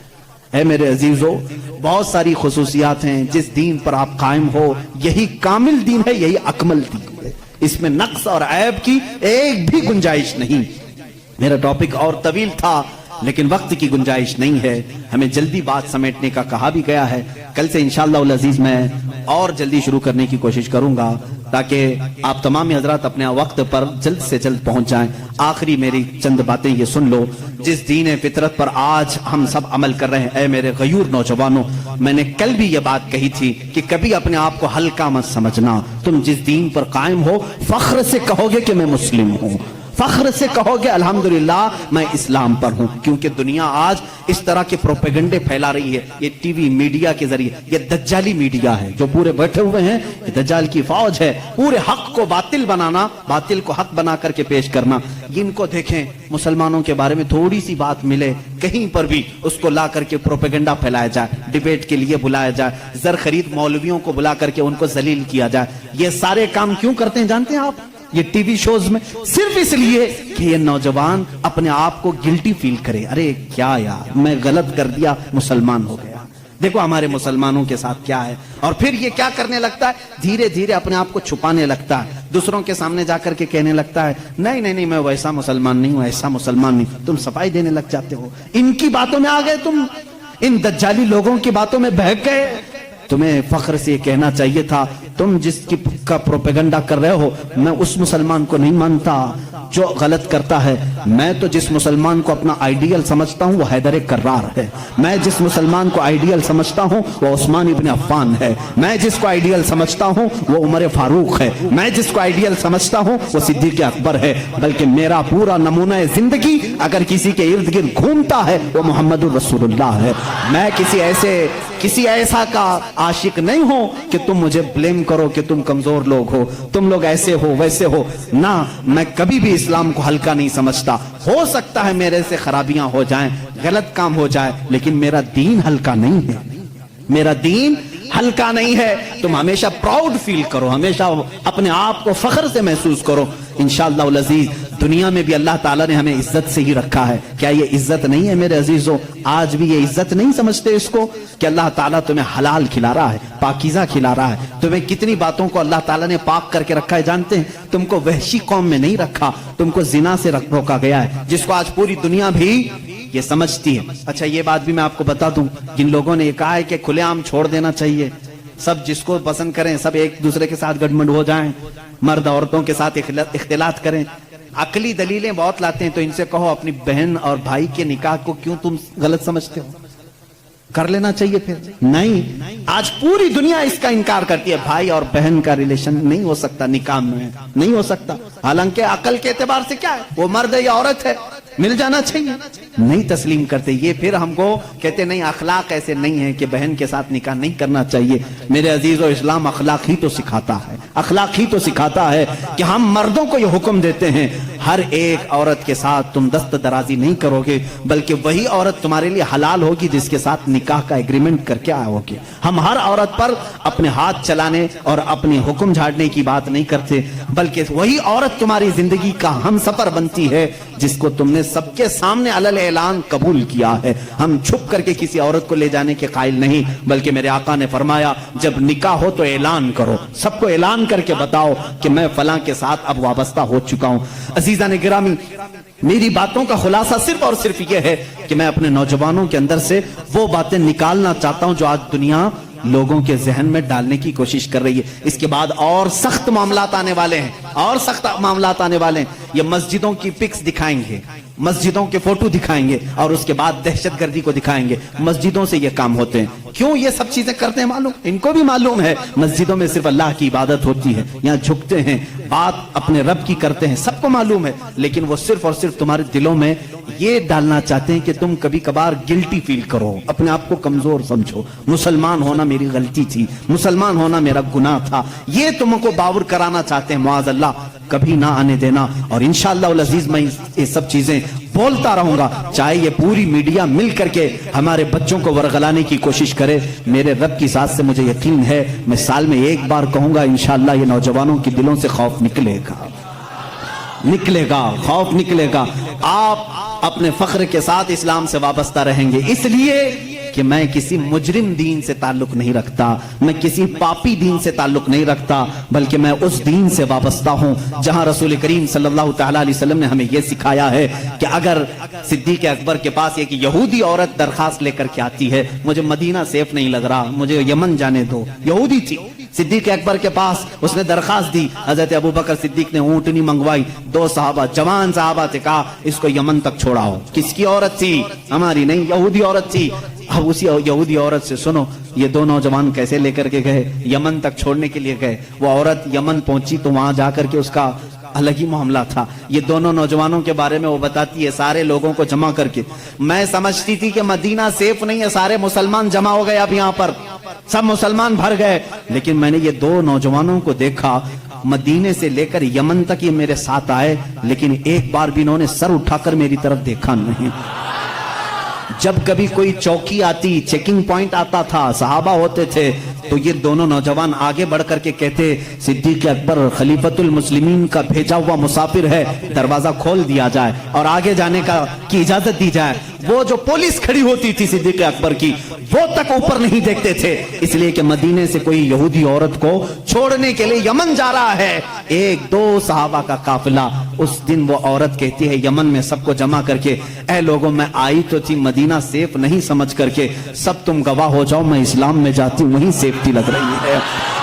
A: اے میرے عزیزو, بہت ساری خصوصیات ہیں. جس دین پر آپ قائم ہو یہی کامل دین ہے, یہی اکمل دین ہے. اس میں نقص اور عیب کی ایک بھی گنجائش نہیں. میرا ٹاپک اور طویل تھا لیکن وقت کی گنجائش نہیں ہے, ہمیں جلدی بات سمیٹنے کا کہا بھی گیا ہے. کل سے انشاءاللہ العزیز میں اور جلدی شروع کرنے کی کوشش کروں گا تاکہ آپ تمام حضرات اپنے وقت پر جلد سے جلد پہنچ جائیں. آخری میری چند باتیں یہ سن لو, جس دین فطرت پر آج ہم سب عمل کر رہے ہیں, اے میرے غیور نوجوانوں, میں نے کل بھی یہ بات کہی تھی کہ کبھی اپنے آپ کو ہلکا مت سمجھنا. تم جس دین پر قائم ہو فخر سے کہو گے کہ میں مسلم ہوں, فخر سے کہو گے الحمدللہ میں اسلام پر ہوں. کیونکہ دنیا آج اس طرح کے پروپیگنڈے پھیلا رہی ہے, یہ ٹی وی میڈیا کے ذریعے, یہ دجالی میڈیا ہے جو پورے بیٹھے ہوئے ہیں, یہ دجال کی فوج ہے. پورے حق کو باطل بنانا, باطل کو حق بنا کر کے پیش کرنا. ان کو دیکھیں, مسلمانوں کے بارے میں تھوڑی سی بات ملے کہیں پر بھی اس کو لا کر کے پروپیگنڈا پھیلایا جائے, ڈیبیٹ کے لیے بلایا جائے, زر خرید مولویوں کو بلا کر کے ان کو ذلیل کیا جائے. یہ سارے کام کیوں کرتے ہیں جانتے ہیں آپ؟ یہ ٹی وی شوز میں، صرف اس لیے کہ یہ نوجوان اپنے آپ کو گلٹی فیل کرے، ارے کیا یار میں غلط کر دیا، مسلمان ہو گیا، دیکھو ہمارے مسلمانوں کے ساتھ کیا ہے۔ اور پھر یہ کیا کرنے لگتا ہے، دھیرے دھیرے اپنے آپ کو چھپانے لگتا ہے، دوسروں کے سامنے جا کر کے کہنے لگتا ہے نہیں میں ویسا مسلمان نہیں ہوں، ایسا مسلمان نہیں، تم صفائی دینے لگ جاتے ہو، ان کی باتوں میں آ گئے، تم ان دجالی لوگوں کی باتوں میں بہک گئے۔ تمہیں فخر سے یہ کہنا چاہیے تھا، تم جس کا پروپیگنڈا کر رہے ہو میں اس مسلمان کو نہیں مانتا جو غلط کرتا ہے، میں تو جس مسلمان کو اپنا آئیڈیل سمجھتا ہوں وہ حیدر کرار ہے، میں جس مسلمان کو آئیڈیل سمجھتا ہوں وہ عثمان ابن عفان ہے، میں جس کو آئیڈیل سمجھتا ہوں وہ عمر فاروق ہے، میں جس کو آئیڈیل سمجھتا ہوں وہ صدیق اکبر ہے، بلکہ میرا پورا نمونہ زندگی اگر کسی کے ارد گرد گھومتا ہے وہ محمد الرسول اللہ ہے۔ میں کسی ایسا کا عاشق نہیں ہوں کہ تم مجھے بلیم کرو کہ تم کمزور لوگ ہو، تم لوگ ایسے ہو ویسے ہو، نہ، میں کبھی بھی اسلام کو ہلکا نہیں سمجھتا۔ ہو سکتا ہے میرے سے خرابیاں ہو جائیں، غلط کام ہو جائے، لیکن میرا دین ہلکا نہیں ہے، میرا دین ہلکا نہیں ہے۔ تم ہمیشہ پراؤڈ فیل کرو، ہمیشہ اپنے آپ کو فخر سے محسوس کرو۔ انشاءاللہ العزیز دنیا میں بھی اللہ تعالیٰ نے ہمیں عزت سے ہی رکھا ہے۔ کیا یہ عزت نہیں ہے میرے عزیزوں؟ آج بھی یہ عزت نہیں سمجھتے اس کو کہ اللہ تعالیٰ تمہیں حلال کھلا رہا ہے، پاکیزہ کھلا رہا ہے، تمہیں کتنی باتوں کو اللہ تعالیٰ نے پاک کر کے رکھا ہے جانتے ہیں؟ تم کو وحشی قوم میں نہیں رکھا، تم کو زنا سے روکا گیا ہے، جس کو آج پوری دنیا بھی یہ سمجھتی ہے۔ اچھا یہ بات بھی میں آپ کو بتا دوں، جن لوگوں نے یہ کہا ہے کہ کھلے عام چھوڑ دینا چاہیے، سب جس کو پسند کریں، سب ایک دوسرے کے ساتھ گڈمنڈ ہو جائیں، مرد عورتوں کے ساتھ اختلاط کریں، عقلی دلیلیں بہت لاتے ہیں، تو ان سے کہو اپنی بہن اور بھائی کے نکاح کو کیوں تم غلط سمجھتے ہو؟ کر لینا چاہیے پھر۔ نہیں، آج پوری دنیا اس کا انکار کرتی ہے، بھائی اور بہن کا ریلیشن نہیں ہو سکتا نکاح میں، نہیں ہو سکتا، حالانکہ عقل کے اعتبار سے کیا ہے، وہ مرد ہے یا عورت ہے، مل جانا چاہیے، نہیں تسلیم کرتے۔ یہ پھر ہم کو کہتے نہیں اخلاق ایسے نہیں ہے کہ بہن کے ساتھ نکاح نہیں کرنا چاہیے۔ میرے عزیزو، اسلام اخلاق ہی تو سکھاتا ہے، اخلاق ہی تو سکھاتا ہے کہ ہم مردوں کو یہ حکم دیتے ہیں ہر ایک عورت کے ساتھ تم دست درازی نہیں کرو گے، بلکہ وہی عورت تمہارے لیے حلال ہوگی جس کے ساتھ نکاح کا ایگریمنٹ کر کے آؤ گے۔ ہم ہر عورت پر اپنے ہاتھ چلانے اور اپنے حکم جھاڑنے کی بات نہیں کرتے، بلکہ وہی عورت تمہاری زندگی کا ہم سفر بنتی ہے جس کو تم نے سب کے سامنے علل اعلان قبول کیا ہے۔ ہم چھپ کر کے کسی عورت کو لے جانے کے قائل نہیں، بلکہ میرے آقا نے فرمایا جب نکاح ہو تو اعلان کرو، سب کو اعلان کر کے بتاؤ کہ میں فلاں کے ساتھ اب وابستہ ہو چکا ہوں۔ عزیزان گرامی، میری باتوں کا خلاصہ صرف اور صرف یہ ہے کہ میں اپنے نوجوانوں کے اندر سے وہ باتیں نکالنا چاہتا ہوں جو آج دنیا لوگوں کے ذہن میں ڈالنے کی کوشش کر رہی ہے۔ اس کے بعد اور سخت معاملات آنے والے ہیں، اور سخت معاملات آنے والے ہیں۔ یہ مسجدوں کی پکس دکھائیں گے، مسجدوں کے فوٹو دکھائیں گے، اور اس کے بعد دہشت گردی کو دکھائیں گے۔ مسجدوں سے یہ کام ہوتے ہیں۔ کیوں یہ سب چیزیں کرتے ہیں معلوم؟ ان کو بھی معلوم ہے مسجدوں میں صرف اللہ کی عبادت ہوتی ہے، یہاں جھکتے ہیں، بات اپنے رب کی کرتے ہیں، سب کو معلوم ہے، لیکن وہ صرف اور صرف تمہارے دلوں میں یہ ڈالنا چاہتے ہیں کہ تم کبھی کبھار گلٹی فیل کرو، اپنے آپ کو کمزور سمجھو، مسلمان ہونا میری غلطی تھی، مسلمان ہونا میرا گناہ تھا، یہ تم کو باور کرانا چاہتے ہیں۔ معاذ اللہ، کبھی نہ آنے دینا۔ اور انشاءاللہ العزیز میں یہ سب چیزیں بولتا رہوں گا، چاہے یہ پوری میڈیا مل کر کے ہمارے بچوں کو ورغلانے کی کوشش کرے۔ میرے رب کی ذات سے مجھے یقین ہے، میں سال میں ایک بار کہوں گا، انشاءاللہ یہ نوجوانوں کے دلوں سے خوف نکلے گا، نکلے گا، خوف نکلے گا۔ آپ اپنے فخر کے ساتھ اسلام سے وابستہ رہیں گے، اس لیے کہ میں کسی مجرم دین سے تعلق نہیں رکھتا، میں کسی پاپی دین سے تعلق نہیں رکھتا، بلکہ میں اس دین سے وابستہ ہوں جہاں رسول کریم صلی اللہ تعالیٰ علیہ وسلم نے ہمیں یہ سکھایا ہے کہ اگر صدیق اکبر کے پاس ایک یہودی عورت درخواست لے کر کے آتی ہے، مجھے مدینہ سیف نہیں لگ رہا، مجھے یمن جانے دو، یہودی تھی، صدیق اکبر کے پاس اس نے درخواست دی، حضرت ابوبکر صدیق نے اونٹنی منگوائی، 2 صحابہ، جوان صحابہ سے کہا اس کو یمن تک چھوڑاؤ۔ کس کی عورت تھی؟ ہماری نہیں، یہودی عورت تھی۔ اب اسی یہودی عورت سے سنو یہ 2 نوجوان کیسے لے کر کے گئے، یمن تک چھوڑنے کے لیے گئے۔ وہ عورت یمن پہنچی تو وہاں جا کر کے اس کا الگ ہی معاملہ تھا۔ یہ دونوں نوجوانوں کے بارے میں وہ بتاتی ہے، سارے لوگوں کو جمع کر کے، میں سمجھتی تھی کہ مدینہ سیف نہیں ہے، سارے مسلمان جمع ہو گئے، اب یہاں پر سب مسلمان بھر گئے، لیکن میں نے یہ 2 نوجوانوں کو دیکھا، مدینے سے لے کر یمن تک یہ میرے ساتھ آئے، لیکن ایک بار بھی انہوں نے سر اٹھا کر میری طرف دیکھا نہیں۔ جب کبھی کوئی چوکی آتی، چیکنگ پوائنٹ آتا تھا، صحابہ ہوتے تھے، تو یہ دونوں نوجوان آگے بڑھ کر کے کہتے صدیق اکبر خلیفۃ المسلمین کا بھیجا ہوا مسافر ہے، دروازہ کھول دیا جائے اور آگے جانے کی اجازت دی جائے۔ وہ جو پولیس کھڑی ہوتی تھی صدیق اکبر کی، وہ تک اوپر نہیں دیکھتے تھے، اس لیے کہ مدینے سے کوئی یہودی عورت کو چھوڑنے کے لیے یمن جا رہا ہے۔ ایک دو صحابہ کا قافلہ، اس دن وہ عورت کہتی ہے یمن میں سب کو جمع کر کے، اے لوگوں میں آئی تو تھی مدینہ سیف نہیں سمجھ کر کے، سب تم گواہ ہو جاؤ میں اسلام میں جاتی ہوں وہیں سیفٹی لگ رہی ہے۔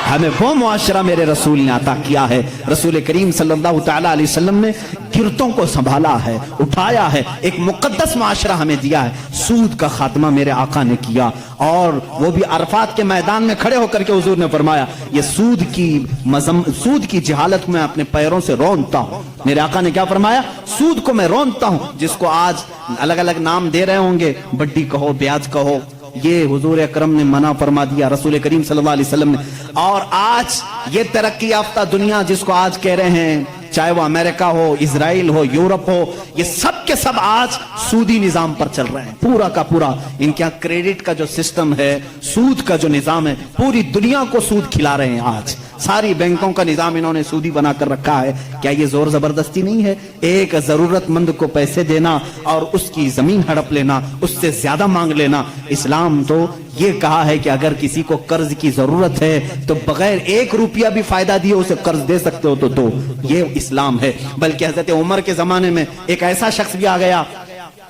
A: ہمیں وہ معاشرہ میرے رسول نے عطا کیا ہے۔ رسول کریم صلی اللہ تعالی علیہ وسلم نے گرتوں کو سنبھالا ہے، اٹھایا ہے، ایک مقدس معاشرہ ہمیں دیا ہے۔ سود کا خاتمہ میرے آقا نے کیا، اور وہ بھی عرفات کے میدان میں کھڑے ہو کر کے حضور نے فرمایا یہ سود کی جہالت میں اپنے پیروں سے رونتا ہوں۔ میرے آقا نے کیا فرمایا؟ سود کو میں رونتا ہوں، جس کو آج الگ الگ نام دے رہے ہوں گے، بڈی کہو، بیاج کہو، یہ حضور اکرم نے منع فرما دیا، رسول کریم صلی اللہ علیہ وسلم نے۔ اور آج یہ ترقی یافتہ دنیا جس کو آج کہہ رہے ہیں، چاہے وہ امریکہ ہو، اسرائیل ہو، یورپ ہو، یہ سب کے سب آج سودی نظام پر چل رہے ہیں، پورا کا پورا۔ ان کے یہاں کریڈٹ کا جو سسٹم ہے، سود کا جو نظام ہے، پوری دنیا کو سود کھلا رہے ہیں آج۔ ساری بینکوں کا نظام انہوں نے سودی بنا کر رکھا ہے۔ کیا یہ زور زبردستی نہیں ہے؟ ایک ضرورت مند کو پیسے دینا اور اس کی زمین ہڑپ لینا، اس سے زیادہ مانگ لینا۔ اسلام تو یہ کہا ہے کہ اگر کسی کو قرض کی ضرورت ہے تو بغیر 1 روپیہ بھی فائدہ دیے اسے قرض دے سکتے ہو تو دو، یہ اسلام ہے۔ بلکہ حضرت عمر کے زمانے میں ایک ایسا شخص بھی آ گیا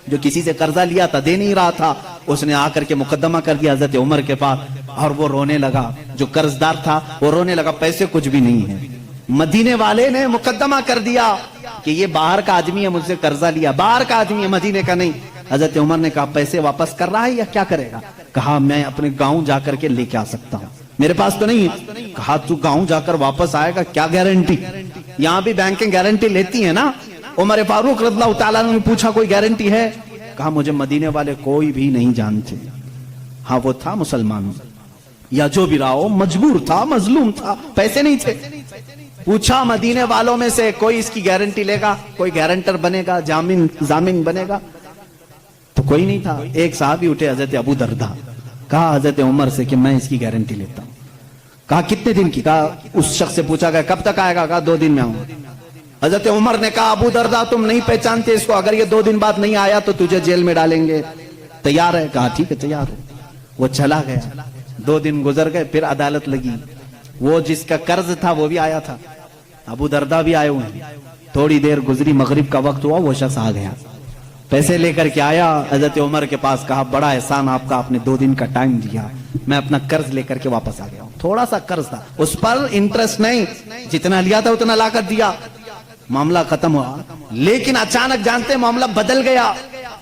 A: جو کسی سے قرضہ لیا تھا، دے نہیں رہا تھا، اس نے آ کر کے مقدمہ کر دیا حضرت عمر کے پاس، اور وہ رونے لگا، جو قرض دار تھا وہ رونے لگا، پیسے کچھ بھی نہیں ہے۔ مدینے والے نے مقدمہ کر دیا کہ یہ باہر کا آدمی ہے، مجھ سے قرضہ لیا، باہر کا آدمی ہے، مدینے کا نہیں۔ حضرت عمر نے کہا پیسے واپس کر رہا ہے یا کیا کرے گا؟ کہا میں اپنے گاؤں جا کر کے لے کے آ سکتا ہوں، میرے پاس تو نہیں ہے۔ کہا تو گاؤں جا کر واپس آئے گا، کیا گارنٹی؟ یہاں بھی بینکیں گارنٹی لیتی ہیں نا۔ عمر فاروق رضی اللہ تعالیٰ نے پوچھا کوئی گارنٹی ہے؟ کہا مجھے مدینے والے کوئی بھی نہیں جانتے۔ ہاں وہ تھا مسلمان، یا جو بھی رہا ہو، مجبور تھا، مظلوم تھا، پیسے نہیں تھے۔ پوچھا مدینے والوں میں سے کوئی اس کی گارنٹی لے گا، کوئی گارنٹر بنے گا، ضامن بنے گا؟ تو کوئی نہیں تھا۔ ایک صحابی اٹھے حضرت ابو دردہ، کہا حضرت عمر سے کہ میں اس کی گارنٹی لیتا ہوں۔ کہا کتنے دن کی؟ کہا اس شخص سے پوچھا گیا کب تک آئے گا؟ کہا 2 دن میں آؤں۔ حضرت عمر نے کہا ابو دردہ تم نہیں پہچانتے اس کو، اگر یہ 2 دن بعد نہیں آیا تو تجھے جیل میں ڈالیں گے، تیار ہے؟ کہا ٹھیک ہے تیار ہوں۔ وہ چلا گیا، 2 دن گزر گئے، پھر عدالت لگی، وہ جس کا قرض تھا وہ بھی آیا تھا، ابو دردہ بھی آئے ہوئے ہیں۔ تھوڑی دیر گزری، مغرب کا وقت ہوا، وہ شخص آ گیا، پیسے لے کر کے آیا حضرت عمر کے پاس، کہا بڑا احسان آپ کا، آپ نے 2 دن کا ٹائم دیا، میں اپنا قرض لے کر کے واپس آ گیا ہوں۔ تھوڑا سا قرض تھا، اس پر انٹرسٹ نہیں، جتنا لیا تھا اتنا لا کر دیا، معاملہ ختم ہوا۔ لیکن اچانک جانتے معاملہ بدل گیا،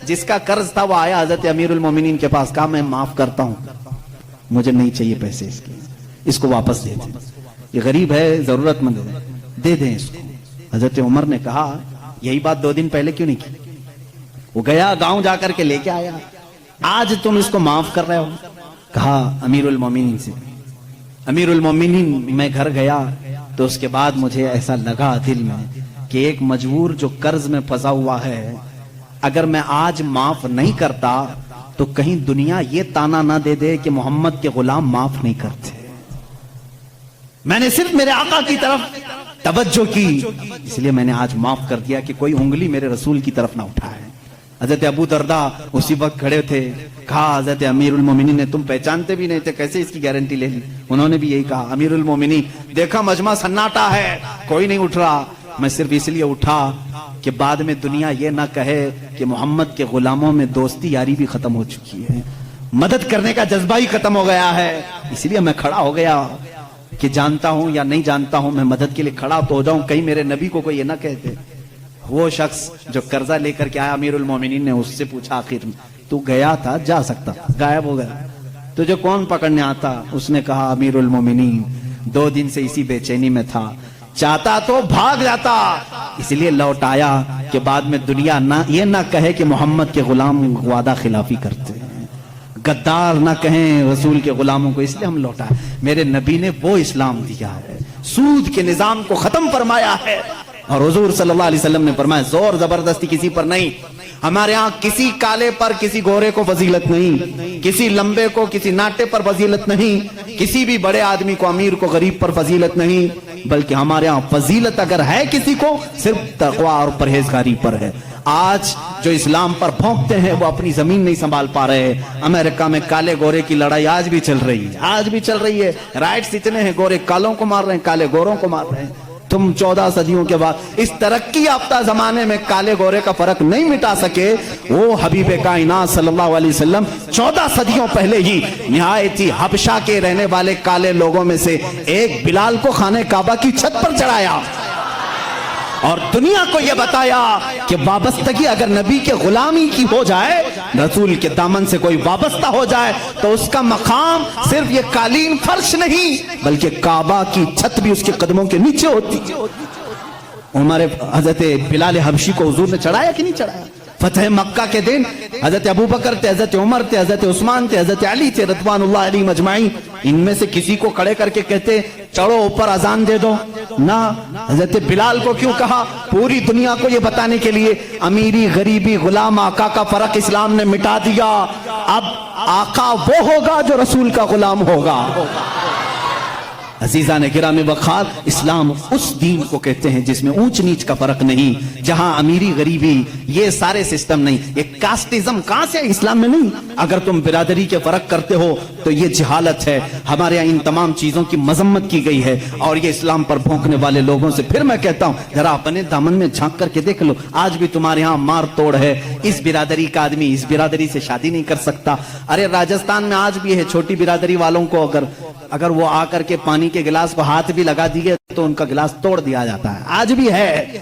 A: جس کا قرض تھا وہ آیا حضرت امیر المومنین کے پاس، کہا میں معاف کرتا ہوں، مجھے نہیں چاہیے پیسے اس کے، اس کو واپس دے دیں، یہ غریب ہے، ضرورت مند ہے، دے دیں اس کو۔ حضرت عمر نے کہا یہی بات 2 دن پہلے کیوں نہیں کی؟ وہ گیا گاؤں جا کر کے لے کے آیا، آج تم اس کو معاف کر رہے ہو؟ کہا امیر المومنین سے، امیر المومنین میں گھر گیا تو اس کے بعد مجھے ایسا لگا دل میں کہ ایک مجبور جو قرض میں پھنسا ہوا ہے، اگر میں آج معاف نہیں کرتا تو کہیں دنیا یہ تانا نہ دے دے کہ محمد کے غلام معاف نہیں کرتے۔ میں نے صرف میرے آقا کی طرف توجہ کی، اس لیے میں نے آج معاف کر دیا کہ کوئی انگلی میرے رسول کی طرف نہ اٹھائے۔ حضرت ابو دردہ اسی وقت کھڑے تھے، کہا حضرت امیر المومنین نے تم پہچانتے بھی نہیں تھے، کیسے اس کی گارنٹی لے لی؟ انہوں نے بھی یہی کہا، امیر المومنین دیکھا مجمع سناٹا ہے، کوئی نہیں اٹھ رہا، میں صرف اس لیے اٹھا کہ بعد میں دنیا یہ نہ کہے کہ محمد کے غلاموں میں دوستی یاری بھی ختم ہو چکی ہے، مدد کرنے کا جذبہ ہی ختم ہو گیا ہے، اس لیے میں کھڑا ہو گیا کہ جانتا ہوں یا نہیں جانتا ہوں میں مدد کے لیے کھڑا تو ہو جاؤں، کہیں میرے نبی کو کوئی یہ نہ کہتے۔ وہ شخص جو قرضہ لے کر کے آیا، امیر المومنین نے اس سے پوچھا آخر میں تو گیا تھا، جا سکتا، غائب ہو گیا، تجھے کون پکڑنے آتا؟ اس نے کہا امیر المومنین 2 دن سے اسی بے چینی میں تھا، چاہتا تو بھاگ جاتا، اس لیے لوٹ آیا کہ بعد میں دنیا یہ نہ کہے کہ محمد کے غلام وعدہ خلافی کرتے ہیں، غدار نہ کہیں رسول کے غلاموں کو، اس لیے ہم لوٹا۔ میرے نبی نے وہ اسلام دیا ہے، سود کے نظام کو ختم فرمایا ہے، اور حضور صلی اللہ علیہ وسلم نے فرمایا زور زبردستی کسی پر نہیں۔ ہمارے ہاں کسی کالے پر کسی گورے کو فضیلت نہیں، کسی لمبے کو کسی ناٹے پر فضیلت نہیں، کسی بھی بڑے آدمی کو امیر کو غریب پر فضیلت نہیں، بلکہ ہمارے ہاں فضیلت اگر ہے کسی کو صرف تقوی اور پرہیزگاری پر ہے۔ آج جو اسلام پر بھونکتے ہیں وہ اپنی زمین نہیں سنبھال پا رہے ہیں۔ امریکہ میں کالے گورے کی لڑائی آج بھی چل رہی ہے، آج بھی چل رہی ہے، رائٹس اتنے ہیں، گورے کالوں کو مار رہے ہیں، کالے گوروں کو مار رہے ہیں۔ تم 14 صدیوں کے بعد اس ترقی یافتہ زمانے میں کالے گورے کا فرق نہیں مٹا سکے، وہ حبیب کائنات صلی اللہ علیہ وسلم 14 صدیوں پہلے ہی نہایتی حبشہ کے رہنے والے کالے لوگوں میں سے ایک بلال کو خانہ کعبہ کی چھت پر چڑھایا اور دنیا کو یہ بتایا کہ وابستگی اگر نبی کے غلامی کی ہو جائے، رسول کے دامن سے کوئی وابستہ ہو جائے تو اس کا مقام صرف یہ قالین فرش نہیں بلکہ کعبہ کی چھت بھی اس کے قدموں کے نیچے ہوتی۔ ہمارے حضرت بلال حبشی کو حضور نے چڑھایا کہ نہیں چڑھایا؟ فتح مکہ کے دن حضرت ابو بکر تھے، حضرت عمر تھے، حضرت عثمان تھے، حضرت علی تھے رضوان اللہ علیہم اجمعین، ان میں سے کسی کو کھڑے کر کے کہتے چڑھو اوپر اذان دے دو؟ نہ، حضرت بلال کو کیوں کہا؟ پوری دنیا کو یہ بتانے کے لیے امیری غریبی غلام آقا کا فرق اسلام نے مٹا دیا، اب آقا وہ ہوگا جو رسول کا غلام ہوگا۔ عزیزان گرامی وقار، اسلام اس دین کو کہتے ہیں جس میں اونچ نیچ کا فرق نہیں، جہاں امیری غریبی یہ سارے سسٹم نہیں، یہ کاسٹزم کہاں سے ہے؟ اسلام میں نہیں۔ اگر تم برادری کے فرق کرتے ہو تو یہ جہالت ہے۔ ہمارے یہاں ان تمام چیزوں کی مذمت کی گئی ہے اور یہ اسلام پر بھونکنے والے لوگوں سے پھر میں کہتا ہوں ذرا اپنے دامن میں جھانک کر کے دیکھ لو، آج بھی تمہارے ہاں مار توڑ ہے، اس برادری کا آدمی اس برادری سے شادی نہیں کر سکتا۔ ارے راجستھان میں آج بھی ہے، چھوٹی برادری والوں کو اگر وہ آ کر کے پانی کے گلاس کو ہاتھ بھی لگا دیے تو ان کا گلاس توڑ دیا جاتا ہے، آج بھی ہے۔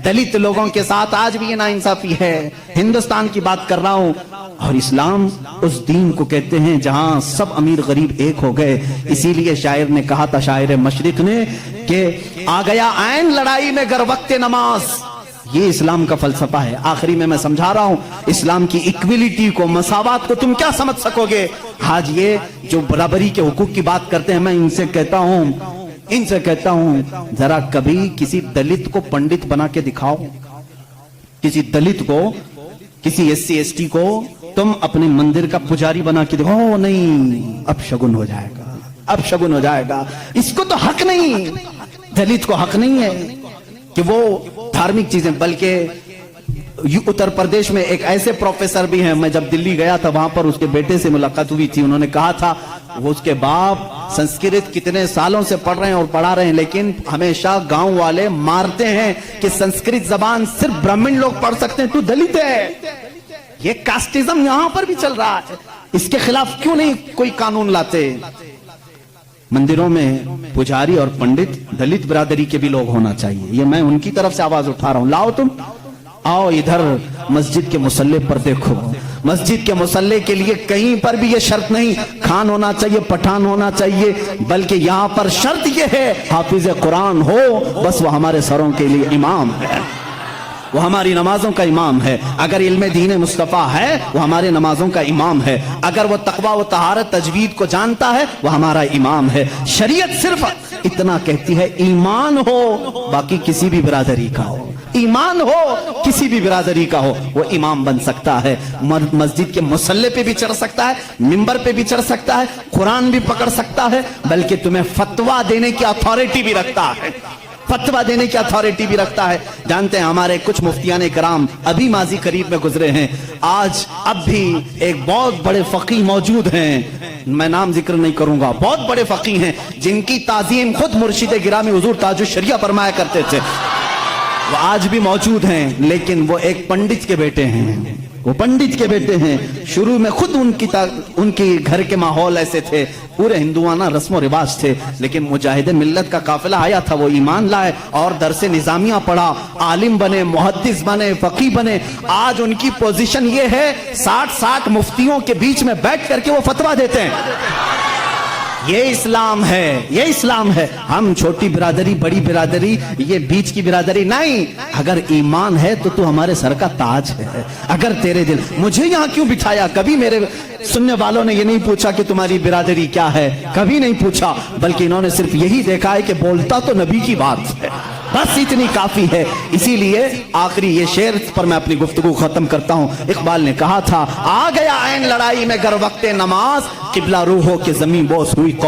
A: دلت لوگوں کے ساتھ آج بھی یہ ناانصافی ہے۔ ہندوستان کی بات کر رہا ہوں، اور اسلام اس دین کو کہتے ہیں جہاں سب امیر غریب ایک ہو گئے۔ اسی لیے شاعر نے کہا تھا، شاعر مشرق نے، کہ آ گیا عین لڑائی میں گر وقت نماز۔ یہ اسلام کا فلسفہ ہے۔ آخری میں سمجھا رہا ہوں، اسلام کی ایکویلٹی کو، مساوات کو تم کیا سمجھ سکو گے؟ آج یہ جو برابری کے حقوق کی بات کرتے ہیں، میں ان سے کہتا ہوں ذرا کبھی کسی دلت کو پنڈت بنا کے دکھاؤ، کسی دلت کو، کسی ایس سی ایس ٹی کو تم اپنے مندر کا پجاری بنا کے دکھاؤ، نہیں، اب شگن ہو جائے گا، اب شگن ہو جائے گا۔ اس کو تو حق نہیں، دلت کو حق نہیں ہے کہ وہ دھارمک چیزیں، بلکہ اتر پردیش میں ایک ایسے پروفیسر بھی ہیں، میں جب دلی گیا تھا وہاں پر اس کے بیٹے سے ملاقات ہوئی تھی، انہوں نے کہا تھا وہ اس کے باپ سنسکرت کتنے سالوں سے پڑھ رہے ہیں اور پڑھا رہے ہیں، لیکن ہمیشہ گاؤں والے مارتے ہیں کہ سنسکرت زبان صرف برہمن لوگ پڑھ سکتے ہیں، تو دلت ہے۔ یہ کاسٹزم یہاں پر بھی چل رہا ہے، اس کے خلاف کیوں نہیں کوئی قانون لاتے؟ مندروں میں پجاری اور پنڈت دلت برادری کے بھی لوگ ہونا چاہیے، یہ میں ان کی طرف سے آواز اٹھا رہا ہوں۔ لاؤ تم، آؤ ادھر مسجد کے مصلی پر دیکھو، مسجد کے مصلی کے لیے کہیں پر بھی یہ شرط نہیں خان ہونا چاہیے، پٹھان ہونا چاہیے، بلکہ یہاں پر شرط یہ ہے حافظ قرآن ہو، بس وہ ہمارے سروں کے لیے امام ہے، وہ ہماری نمازوں کا امام ہے۔ اگر علم دین مصطفیٰ ہے وہ ہمارے نمازوں کا امام ہے، اگر وہ تقوی و طہارت تجوید کو جانتا ہے وہ ہمارا امام ہے۔ شریعت صرف اتنا کہتی ہے ایمان ہو، باقی کسی بھی برادری کا ہو، ایمان ہو کسی بھی برادری کا ہو، وہ امام بن سکتا ہے، مسجد کے مصلی پہ بھی چڑھ سکتا ہے، ممبر پہ بھی چڑھ سکتا ہے، قرآن بھی پکڑ سکتا ہے، بلکہ تمہیں فتویٰ دینے کی اتھارٹی بھی رکھتا ہے، فتویٰ دینے کی اتھارٹی بھی رکھتا ہے۔ جانتے ہیں ہمارے کچھ مفتیان کرام ابھی ماضی قریب میں گزرے ہیں، اب بھی ایک بہت بڑے فقیہ موجود ہیں، میں نام ذکر نہیں کروں گا، بہت بڑے فقیہ ہیں جن کی تعظیم خود مرشد گرامی حضور تاج الشریعہ فرمایا کرتے تھے، وہ آج بھی موجود ہیں، لیکن وہ ایک پنڈت کے بیٹے ہیں، وہ پنڈت کے بیٹے ہیں۔ شروع میں خود ان کی گھر کے ماحول ایسے تھے، پورے ہندوانہ رسم و رواج تھے، لیکن مجاہد ملت کا قافلہ آیا تھا، وہ ایمان لائے اور درس نظامیہ پڑھا، عالم بنے، محدث بنے، فقیہ بنے۔ آج ان کی پوزیشن یہ ہے 60 مفتیوں کے بیچ میں بیٹھ کر کے وہ فتویٰ دیتے ہیں۔ یہ اسلام ہے، یہ اسلام ہے۔ ہم چھوٹی برادری، بڑی برادری، یہ بیچ کی برادری نہیں۔ اگر ایمان ہے تو ہمارے سر کا تاج ہے۔ اگر تیرے دل، مجھے یہاں کیوں بٹھایا؟ کبھی میرے سننے والوں نے یہ نہیں پوچھا کہ تمہاری برادری کیا ہے، کبھی نہیں پوچھا، بلکہ انہوں نے صرف یہی دیکھا ہے کہ بولتا تو نبی کی بات ہے۔ بس اتنی کافی ہے. اسی لیے آخری یہ شعر پر میں اپنی گفتگو ختم کرتا ہوں. اقبال نے کہا تھا آ گیا عین لڑائی میں گر وقت نماز, قبلہ روحوں کے زمین بوس ہوئی قوم